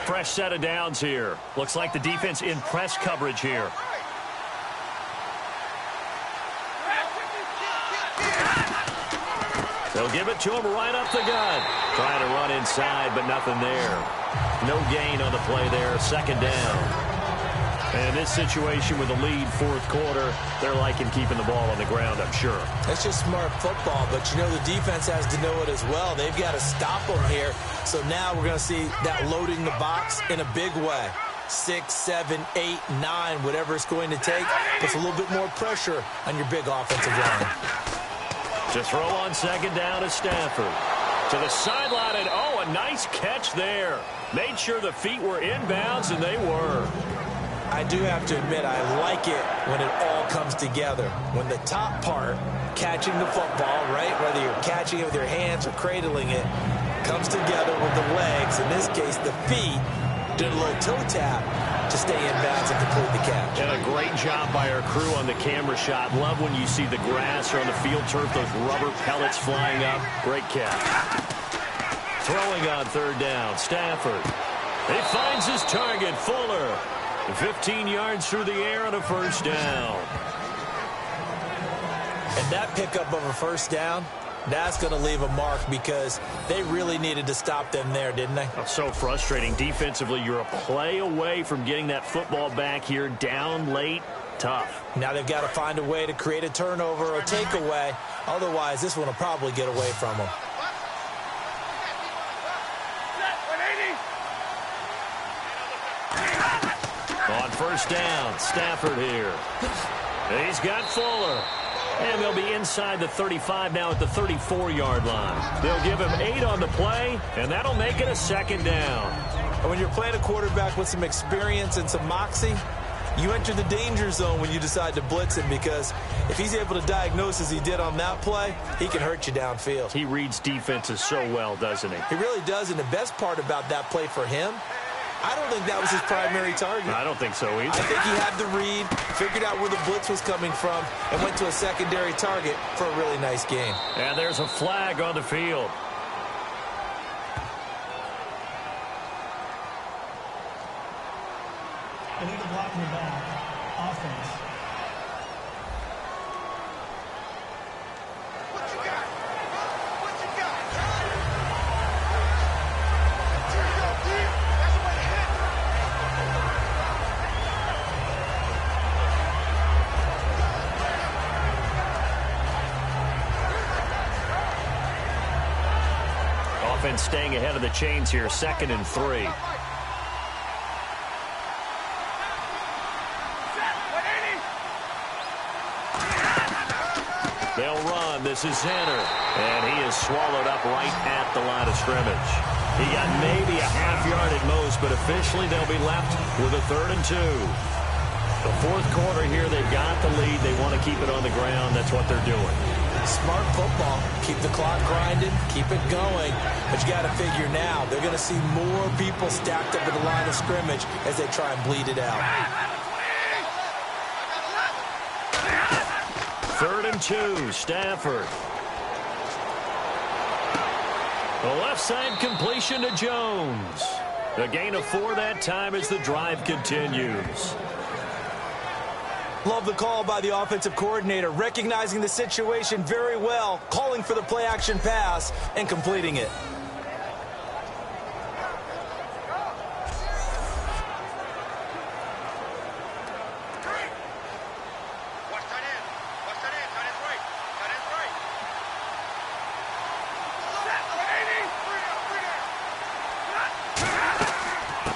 Fresh set of downs here. Looks like the defense in press coverage here. They'll give it to him right up the gut. Trying to run inside, but nothing there. No gain on the play there. 2nd down. And in this situation with a lead 4th quarter, they're liking keeping the ball on the ground, I'm sure. That's just smart football, but you know the defense has to know it as well. They've got to stop them here. So now we're going to see that loading the box in a big way. 6, 7, 8, 9, whatever it's going to take. Puts a little bit more pressure on your big offensive line. To throw on second down is Stafford. To the sideline, and oh, a nice catch there. Made sure the feet were inbounds, and they were. I do have to admit, I like it when it all comes together. When the top part, catching the football, right, whether you're catching it with your hands or cradling it, comes together with the legs. In this case, the feet did a little toe tap to stay in bounds and complete the catch. And a great job by our crew on the camera shot. Love when you see the grass or on the field turf, those rubber pellets flying up. Great catch. Throwing on third down, Stafford. He finds his target, Fuller. 15 yards through the air on a first down. And that pickup of a first down, that's going to leave a mark because they really needed to stop them there, didn't they? That's so frustrating. Defensively, you're a play away from getting that football back here down late. Tough. Now they've got to find a way to create a turnover or takeaway. Otherwise, this one will probably get away from them. On first down, Stafford here. He's got Fuller. And they'll be inside the 35 now at the 34-yard line. They'll give him 8 on the play, and that'll make it a second down. And when you're playing a quarterback with some experience and some moxie, you enter the danger zone when you decide to blitz him, because if he's able to diagnose as he did on that play, he can hurt you downfield. He reads defenses so well, doesn't he? He really does, and the best part about that play for him, I don't think that was his primary target. I don't think so either. I think he had the read, figured out where the blitz was coming from, and went to a secondary target for a really nice gain. And there's a flag on the field. Illegal block in the back. Offense. Offense staying ahead of the chains here, 2nd and 3. They'll run. This is Zanner. And he is swallowed up right at the line of scrimmage. He got maybe a half yard at most, but officially they'll be left with a 3rd and 2. The fourth quarter here, they've got the lead. They want to keep it on the ground. That's what they're doing. Smart football. Keep the clock grinding. Keep it going. But you got to figure now, they're going to see more people stacked up at the line of scrimmage as they try and bleed it out. 3rd and 2, Stafford. The left side completion to Jones. A gain of 4 that time as the drive continues. Love the call by the offensive coordinator, recognizing the situation very well, calling for the play-action pass, and completing it.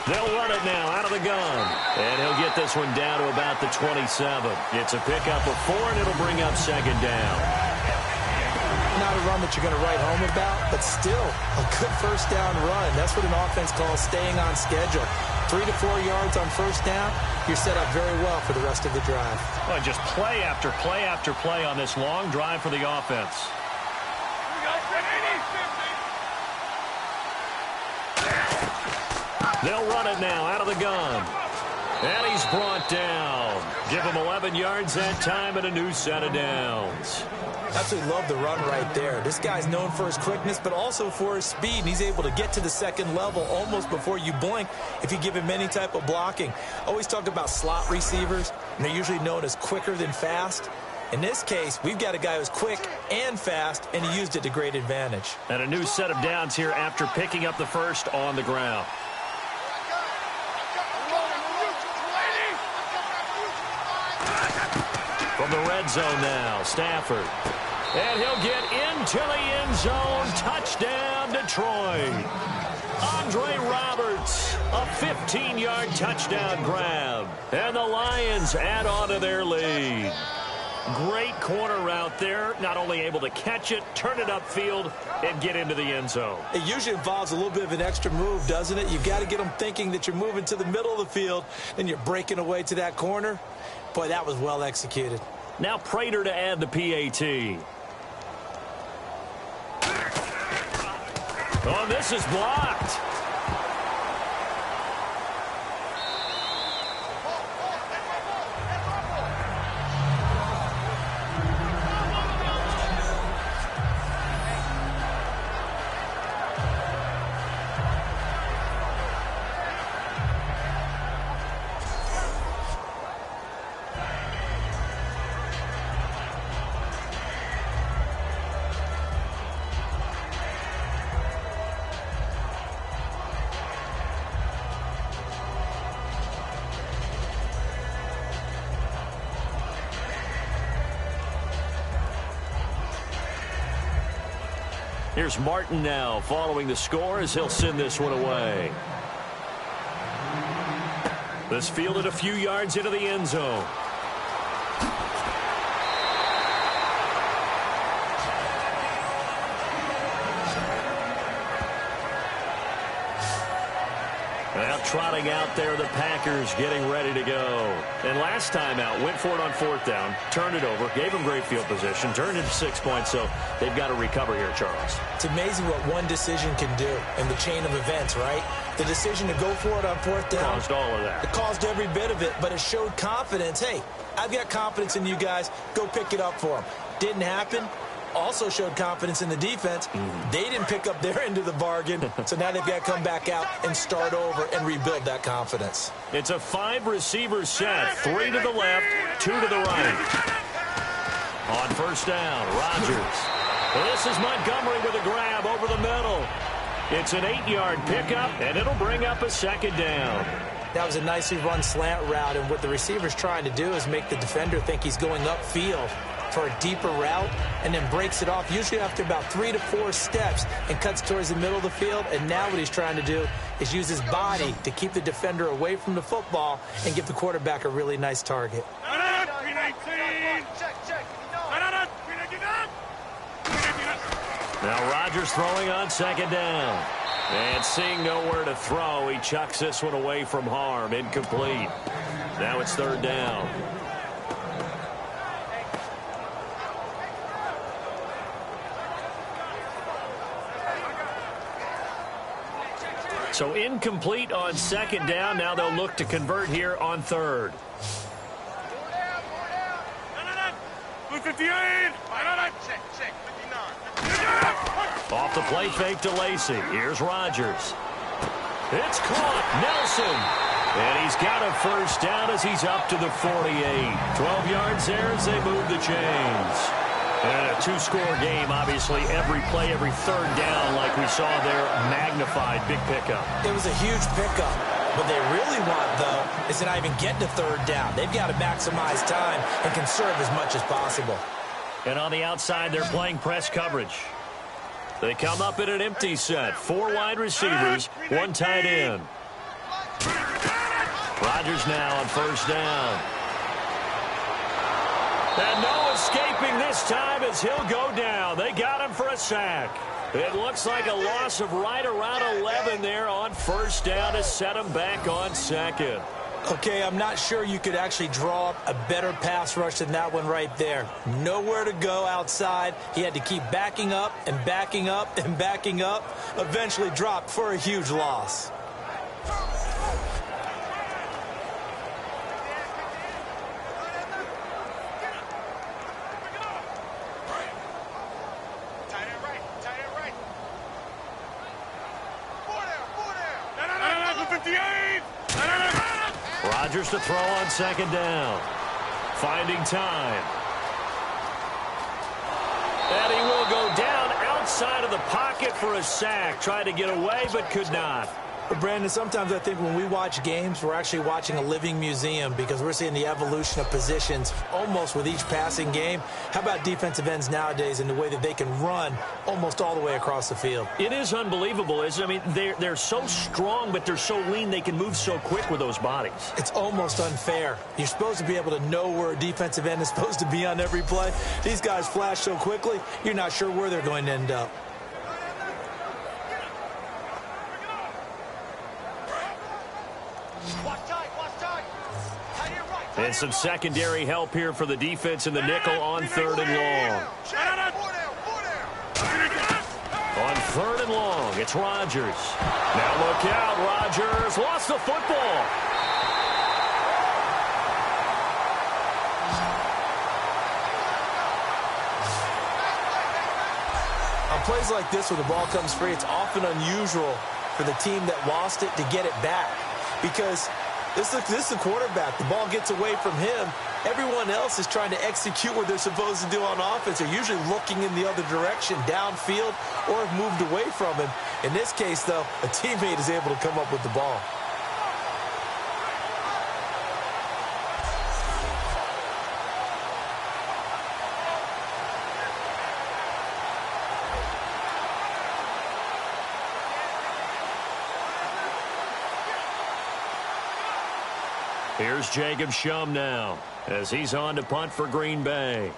They'll run it now out of the gun. And he'll get this one down to about the 27. It's a pickup of 4, and it'll bring up 2nd down. Not a run that you're going to write home about, but still a good first down run. That's what an offense calls staying on schedule. 3 to 4 yards on first down, you're set up very well for the rest of the drive. Well, just play after play after play on this long drive for the offense. They'll run it now out of the gun. And he's brought down. Give him 11 yards that time and a new set of downs. Absolutely love the run right there. This guy's known for his quickness, but also for his speed. And he's able to get to the second level almost before you blink if you give him any type of blocking. Always talk about slot receivers, and they're usually known as quicker than fast. In this case, we've got a guy who's quick and fast, and he used it to great advantage. And a new set of downs here after picking up the first on the ground. From the red zone now, Stafford. And he'll get into the end zone. Touchdown, Detroit. Andre Roberts A 15-yard touchdown grab. And the Lions add on to their lead. Great corner route there. Not only able to catch it, turn it upfield, and get into the end zone. It usually involves a little bit of an extra move, doesn't it? You've got to get them thinking that you're moving to the middle of the field and you're breaking away to that corner. Boy, that was well executed. Now Prater to add the PAT. Oh, this is blocked. Here's Martin now following the score as he'll send this one away. This fielded a few yards into the end zone. Now trotting out there, the Packers getting ready to go. And last time out, went for it on 4th down, turned it over, gave them great field position, turned it to 6 points, so they've got to recover here, Charles. It's amazing what one decision can do in the chain of events, right? The decision to go for it on 4th down. Caused all of that. It caused every bit of it, but it showed confidence. Hey, I've got confidence in you guys. Go pick it up for them. Didn't happen. Also showed confidence in the defense. They didn't pick up their end of the bargain, so now they've got to come back out and start over and rebuild that confidence. It's a 5-receiver set, 3 to the left, 2 to the right. On 1st down, Rodgers. This is Montgomery with a grab over the middle. It's an 8-yard pickup, and it'll bring up a 2nd down. That was a nicely run slant route, and what the receiver's trying to do is make the defender think he's going upfield for a deeper route, and then breaks it off usually after about 3 to 4 steps and cuts towards the middle of the field. And now what he's trying to do is use his body to keep the defender away from the football and give the quarterback a really nice target. Now Rodgers throwing on 2nd down. And seeing nowhere to throw, he chucks this one away from harm. Incomplete. Now it's 3rd down. So incomplete on 2nd down. Now they'll look to convert here on 3rd. Off the play fake to Lacy. Here's Rodgers. It's caught. Nelson. And he's got a 1st down as he's up to the 48. 12 yards there as they move the chains. And a 2-score game, obviously, every play, every 3rd down, like we saw there, magnified. Big pickup. It was a huge pickup. What they really want, though, is to not even get to 3rd down. They've got to maximize time and conserve as much as possible. And on the outside, they're playing press coverage. They come up in an empty set. 4 wide receivers, 1 tight end. Rodgers now on 1st down. And no escaping this time as he'll go down. They got him for a sack. It looks like a loss of right around 11 there on 1st down to set him back on 2nd. Okay, I'm not sure you could actually draw up a better pass rush than that one right there. Nowhere to go outside. He had to keep backing up and backing up and backing up. Eventually dropped for a huge loss. Rodgers to throw on 2nd down. Finding time. And he will go down outside of the pocket for a sack. Tried to get away, but could not. But Brandon, sometimes I think when we watch games, we're actually watching a living museum because we're seeing the evolution of positions almost with each passing game. How about defensive ends nowadays and the way that they can run almost all the way across the field? It is unbelievable, isn't it? I mean, they're so strong, but they're so lean, they can move so quick with those bodies. It's almost unfair. You're supposed to be able to know where a defensive end is supposed to be on every play. These guys flash so quickly, you're not sure where they're going to end up. And some secondary help here for the defense in the nickel on 3rd and long. On 3rd and long, it's Rodgers. Now look out, Rodgers lost the football. On plays like this where the ball comes free, it's often unusual for the team that lost it to get it back because this is the quarterback. The ball gets away from him. Everyone else is trying to execute what they're supposed to do on offense. They're usually looking in the other direction, downfield, or have moved away from him. In this case, though, a teammate is able to come up with the ball. Here's Jacob Shum now as he's on to punt for Green Bay.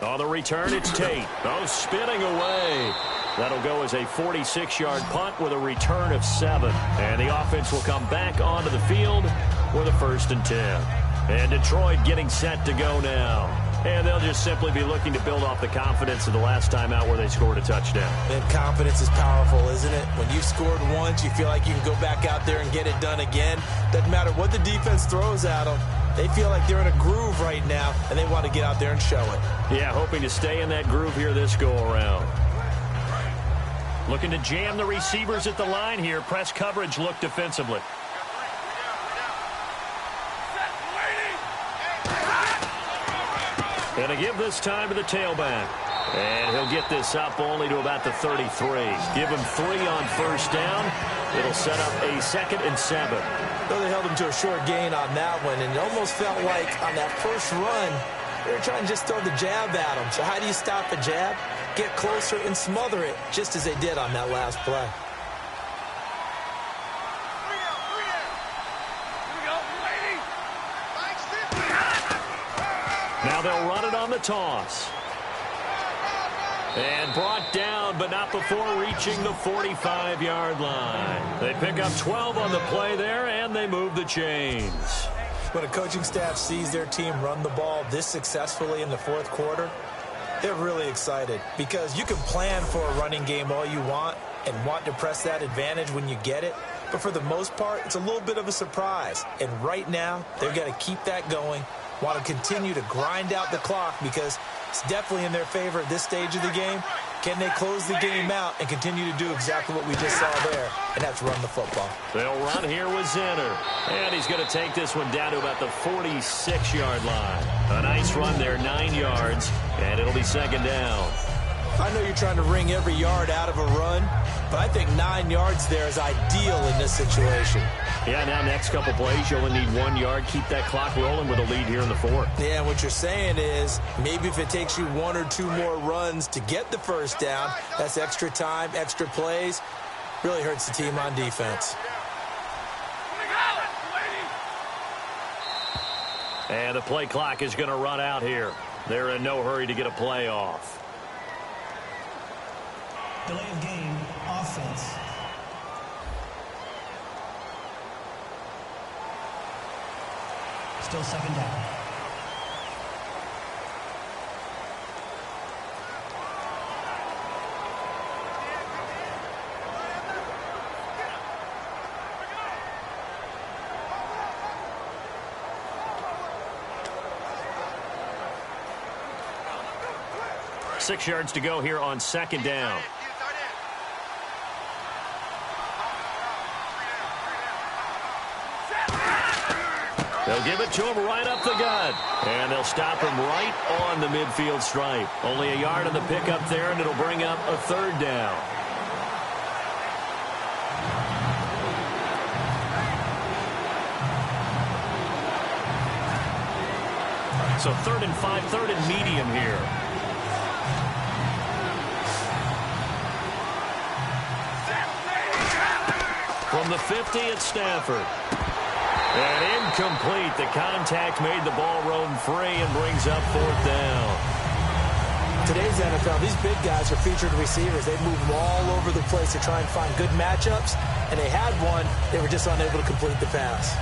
On the return, it's Tate. Oh, spinning away. That'll go as a 46-yard punt with a return of 7. And the offense will come back onto the field with a 1st and 10. And Detroit getting set to go now. And they'll just simply be looking to build off the confidence of the last time out where they scored a touchdown. And confidence is powerful, isn't it? When you've scored once, you feel like you can go back out there and get it done again. Doesn't matter what the defense throws at them. They feel like they're in a groove right now, and they want to get out there and show it. Yeah, hoping to stay in that groove here this go-around. Looking to jam the receivers at the line here. Press coverage look defensively. And to give this time to the tailback. And he'll get this up only to about the 33. Give him 3 on 1st down. It'll set up a 2nd and 7. Though they held him to a short gain on that one, and it almost felt like on that first run, they were trying to just throw the jab at him. So how do you stop a jab? Get closer and smother it, just as they did on that last play. Now they'll run it on the toss. And brought down, but not before reaching the 45-yard line. They pick up 12 on the play there, and they move the chains. When a coaching staff sees their team run the ball this successfully in the 4th quarter, they're really excited because you can plan for a running game all you want and want to press that advantage when you get it. But for the most part, it's a little bit of a surprise. And right now, they've got to keep that going, want to continue to grind out the clock because it's definitely in their favor at this stage of the game. Can they close the game out and continue to do exactly what we just saw there, and that's run the football? They'll run here with Zenner. And he's going to take this one down to about the 46-yard line. A nice run there, 9 yards, and it'll be 2nd down. I know you're trying to wring every yard out of a run, but I think 9 yards there is ideal in this situation. Yeah, now next couple plays, you only need 1 yard. Keep that clock rolling with a lead here in the 4th. Yeah, what you're saying is maybe if it takes you 1 or 2 more runs to get the 1st down, that's extra time, extra plays. Really hurts the team on defense. And the play clock is going to run out here. They're in no hurry to get a play off. Delay of game, offense. Still 2nd down. Six yards to go here on 2nd down. They'll give it to him right up the gut. And they'll stop him right on the midfield stripe. Only a yard on the pickup there, and it'll bring up a third down. So 3rd and 5, 3rd and medium here. From the 50, it's Stafford. And incomplete. The contact made the ball roam free and brings up 4th down. Today's NFL, these big guys are featured receivers. They move them all over the place to try and find good matchups. And they had one. They were just unable to complete the pass.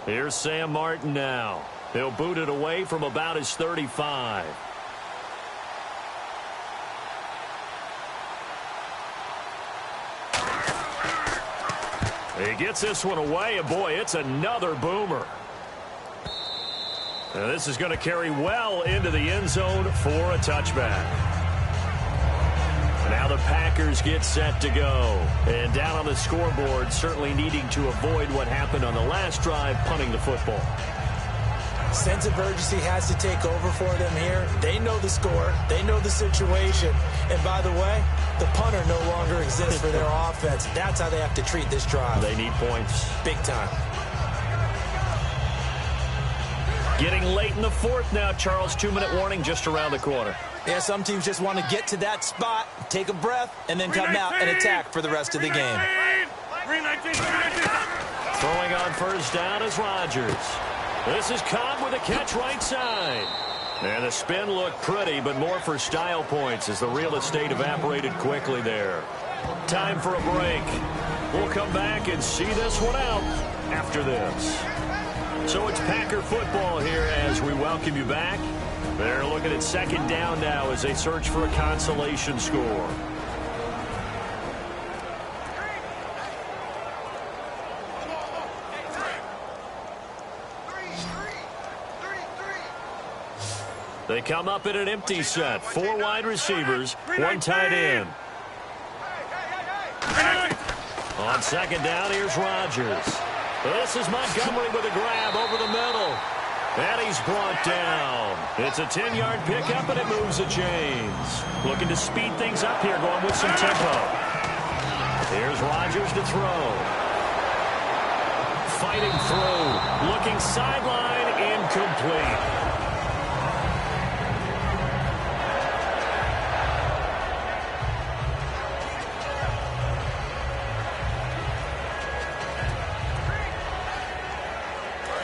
Here's Sam Martin now. He'll boot it away from about his 35. He gets this one away, and boy, it's another boomer. Now this is going to carry well into the end zone for a touchback. Now the Packers get set to go. And down on the scoreboard, certainly needing to avoid what happened on the last drive, punting the football. Sense of urgency has to take over for them here. They know the score. They know the situation. And by the way, the punter no longer exists for their offense. That's how they have to treat this drive. They need points. Big time. Getting late in the 4th now, Charles. 2-minute warning just around the corner. Yeah, some teams just want to get to that spot, take a breath, and then come out and attack for the rest of the game. Throwing on 1st down is Rodgers. This is Cobb with a catch right side. And the spin looked pretty, but more for style points as the real estate evaporated quickly there. Time for a break. We'll come back and see this one out after this. So it's Packer football here as we welcome you back. They're looking at 2nd down now as they search for a consolation score. They come up in an empty set. 4 wide receivers, 1 tight end. On 2nd down, here's Rodgers. This is Montgomery with a grab over the middle. And he's brought down. It's a 10-yard pickup, and it moves the chains. Looking to speed things up here, going with some tempo. Here's Rodgers to throw. Fighting through. Looking sideline, incomplete.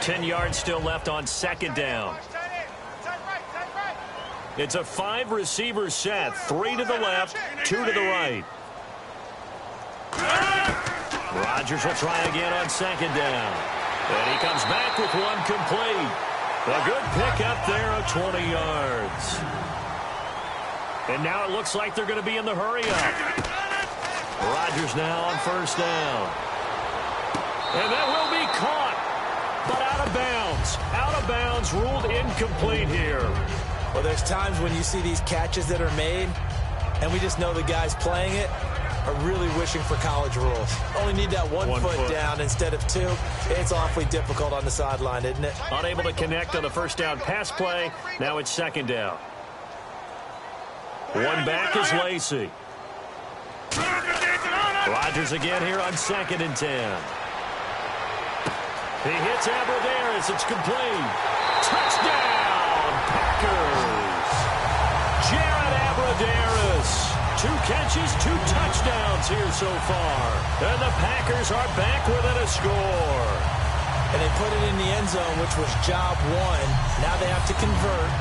Ten yards still left on 2nd down. It's a 5-receiver set. 3 to the left, 2 to the right. Rodgers will try again on 2nd down. And he comes back with one complete. A good pickup there of 20 yards. And now it looks like they're going to be in the hurry-up. Rodgers now on 1st down. And that will be caught. But out of bounds. Out of bounds, ruled incomplete here. Well, there's times when you see these catches that are made, and we just know the guys playing it are really wishing for college rules. Only need that one foot down instead of 2. It's awfully difficult on the sideline, isn't it? Unable to connect on the 1st down pass play. Now it's 2nd down. One back is Lacey. Rodgers again here on 2nd and 10. He hits Abradaris. It's complete. Touchdown, Packers. Jared Abradaris. 2 catches, 2 touchdowns here so far. And the Packers are back within a score. And they put it in the end zone, which was job 1. Now they have to convert.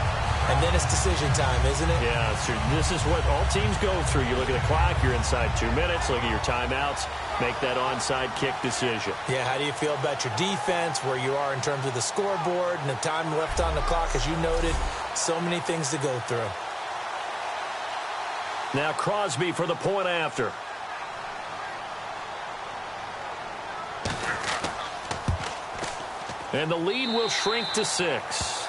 And then it's decision time, isn't it? Yeah, so this is what all teams go through. You look at the clock, you're inside 2 minutes, look at your timeouts, make that onside kick decision. Yeah, how do you feel about your defense, where you are in terms of the scoreboard, and the time left on the clock, as you noted, so many things to go through. Now Crosby for the point after. And the lead will shrink to 6.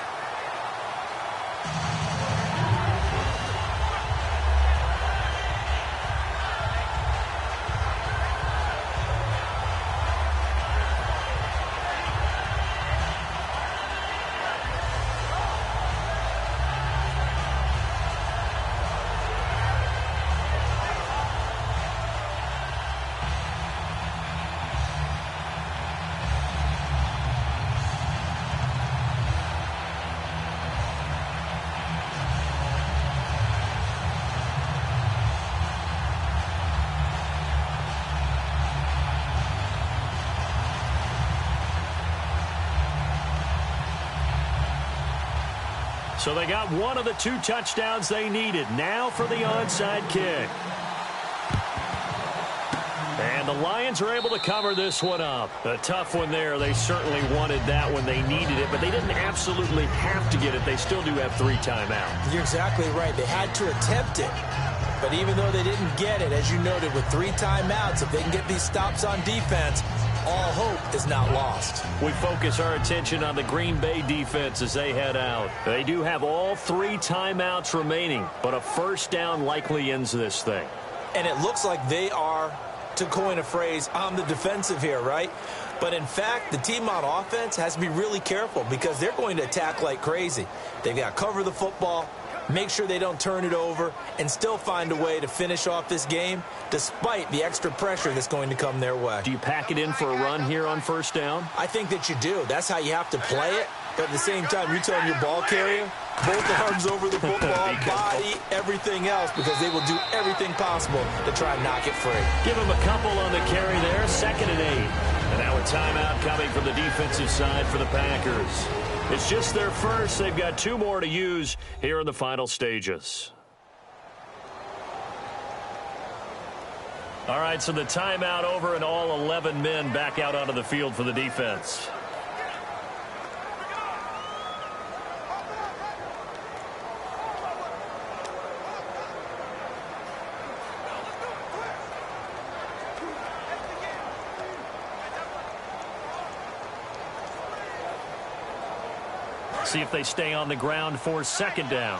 So they got one of the 2 touchdowns they needed. Now for the onside kick. And the Lions are able to cover this one up. A tough one there. They certainly wanted that when they needed it, but they didn't absolutely have to get it. They still do have 3 timeouts. You're exactly right. They had to attempt it. But even though they didn't get it, as you noted, with 3 timeouts, if they can get these stops on defense, all hope is not lost. We focus our attention on the Green Bay defense as they head out. They do have all 3 timeouts remaining, but a first down likely ends this thing. And it looks like they are, to coin a phrase, on the defensive here, right? But in fact, the team on offense has to be really careful because they're going to attack like crazy. They've got to cover the football, make sure they don't turn it over, and still find a way to finish off this game despite the extra pressure that's going to come their way. Do you pack it in for a run here on first down? I think that you do. That's how you have to play it. But at the same time, you're telling your ball carrier, both arms over the football, body, everything else, because they will do everything possible to try and knock it free. Give them a couple on the carry there, 2nd and 8. And now a timeout coming from the defensive side for the Packers. It's just their first. They've got 2 more to use here in the final stages. All right, so the timeout over and all 11 men back out onto the field for the defense. See if they stay on the ground for 2nd down.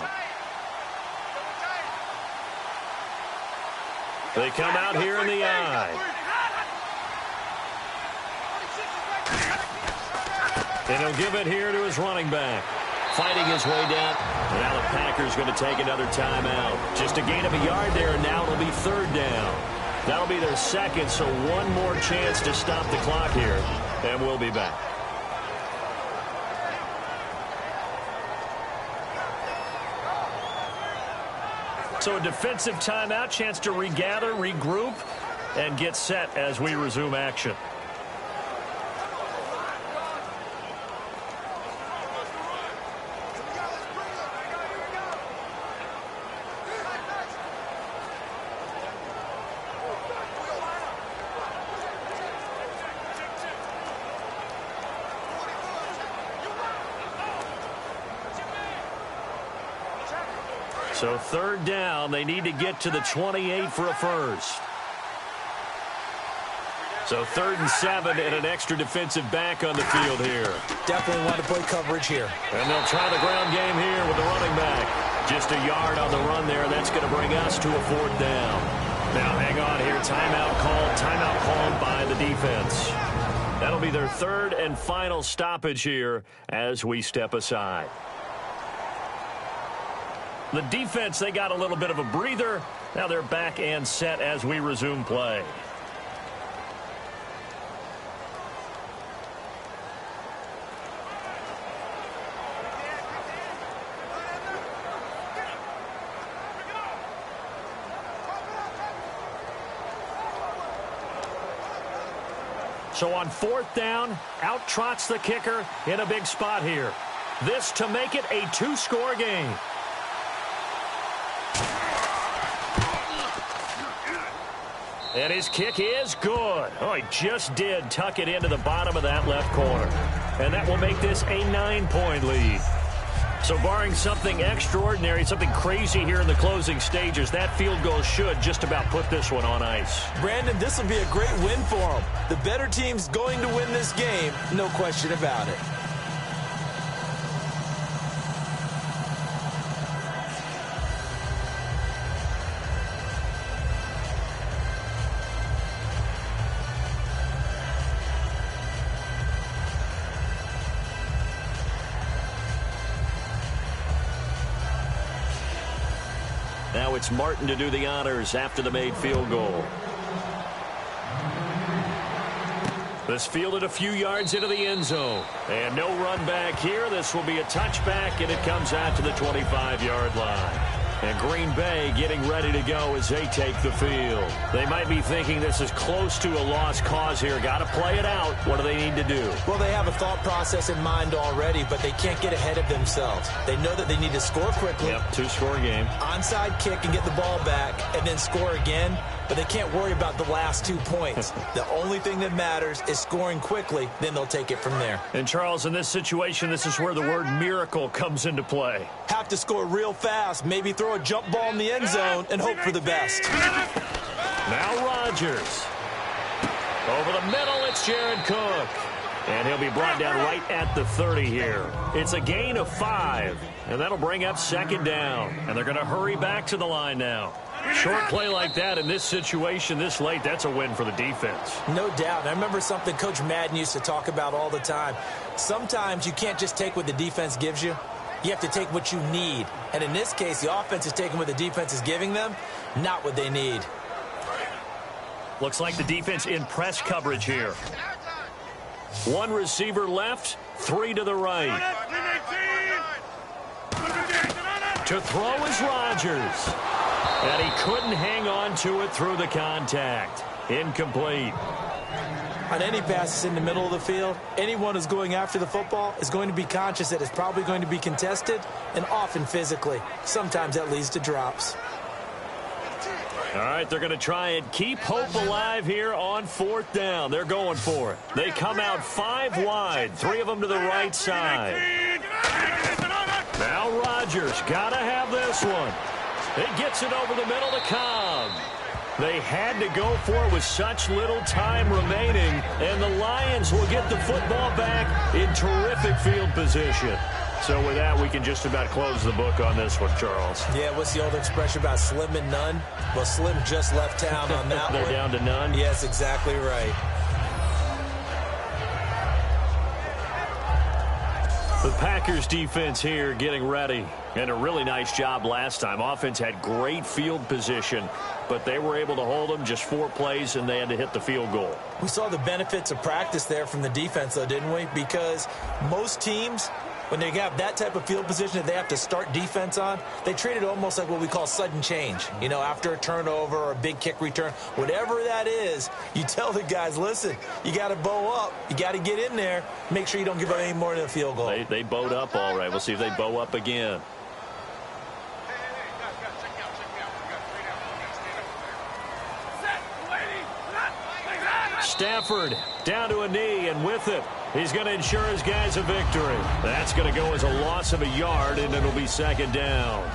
They come out here in the eye. And he'll give it here to his running back. Fighting his way down. And now the Packers going to take another timeout. Just a gain of a yard there, and now it'll be 3rd down. That'll be their 2nd, so one more chance to stop the clock here. And we'll be back. So a defensive timeout, chance to regather, regroup, and get set as we resume action. So 3rd down, they need to get to the 28 for a first. So 3rd and 7 and an extra defensive back on the field here. Definitely want to play coverage here. And they'll try the ground game here with the running back. Just a yard on the run there. That's going to bring us to a 4th down. Now hang on here. Timeout called by the defense. That'll be their 3rd and final stoppage here as we step aside. The defense, they got a little bit of a breather. Now they're back and set as we resume play. So on 4th down, out trots the kicker in a big spot here. This to make it a 2-score game. And his kick is good. Oh, he just did tuck it into the bottom of that left corner. And that will make this a 9-point lead. So barring something extraordinary, something crazy here in the closing stages, that field goal should just about put this one on ice. Brandon, this will be a great win for them. The better team's going to win this game, no question about it. now it's Martin to do the honors after the made field goal. This fielded a few yards into the end zone. And no run back here. This will be a touchback, and it comes out to the 25-yard line. And Green Bay getting ready to go as they take the field. They might be thinking this is close to a lost cause here. Got to play it out. What do they need to do? Well, they have a thought process in mind already, but they can't get ahead of themselves. They know that they need to score quickly. Yep, two-score game. Onside kick and get the ball back and then score again. But they can't worry about the last 2 points. The only thing that matters is scoring quickly. Then they'll take it from there. And, Charles, in this situation, this is where the word miracle comes into play. Have to score real fast. Maybe throw a jump ball in the end zone and hope for the best. Now Rodgers. Over the middle, it's Jared Cook. And he'll be brought down right at the 30 here. It's a gain of 5. And that'll bring up second down. And they're going to hurry back to the line now. Short play like that in this situation this late, that's a win for the defense. No doubt. And I remember something Coach Madden used to talk about all the time. Sometimes you can't just take what the defense gives you. You have to take what you need. And in this case, the offense is taking what the defense is giving them, not what they need. Looks like the defense in press coverage here. One receiver left, 3 to the right. To throw is Rodgers. And he couldn't hang on to it through the contact. Incomplete. On any passes in the middle of the field, anyone who's going after the football is going to be conscious that it's probably going to be contested, and often physically. Sometimes that leads to drops. All right, they're going to try and keep hope alive here on 4th down. They're going for it. They come out 5 wide, 3 of them to the right side. Now Rodgers, got to have this one. He gets it over the middle to Cobb. They had to go for it with such little time remaining, and the Lions will get the football back in terrific field position. So with that, we can just about close the book on this one, Charles. Yeah, what's the old expression about slim and none? Well, Slim just left town on that one. They're down to none? Yes, exactly right. The Packers defense here getting ready. And a really nice job last time. Offense had great field position, but they were able to hold them just 4 plays, and they had to hit the field goal. We saw the benefits of practice there from the defense, though, didn't we? Because most teams, when they have that type of field position that they have to start defense on, they treat it almost like what we call sudden change. You know, after a turnover or a big kick return, whatever that is, you tell the guys, listen, you got to bow up. You got to get in there. Make sure you don't give up any more than a field goal. They bowed up all right. We'll see if they bow up again. Stafford down to a knee, and with it, he's going to ensure his guys a victory. That's going to go as a loss of a yard, and it'll be second down.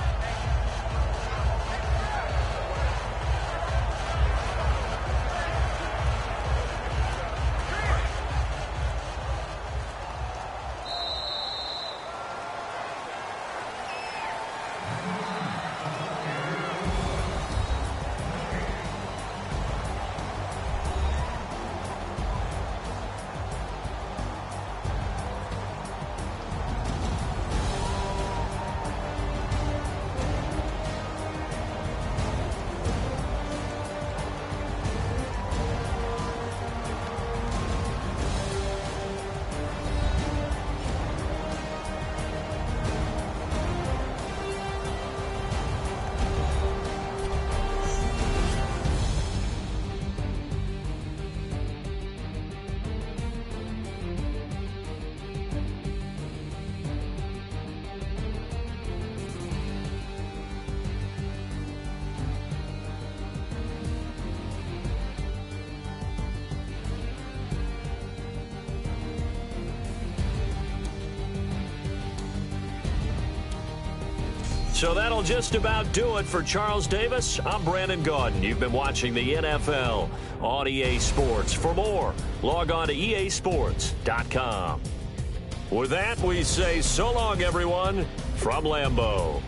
So that'll just about do it for Charles Davis. I'm Brandon Gaudin. You've been watching the NFL on EA Sports. For more, log on to easports.com. With that, we say so long, everyone, from Lambeau.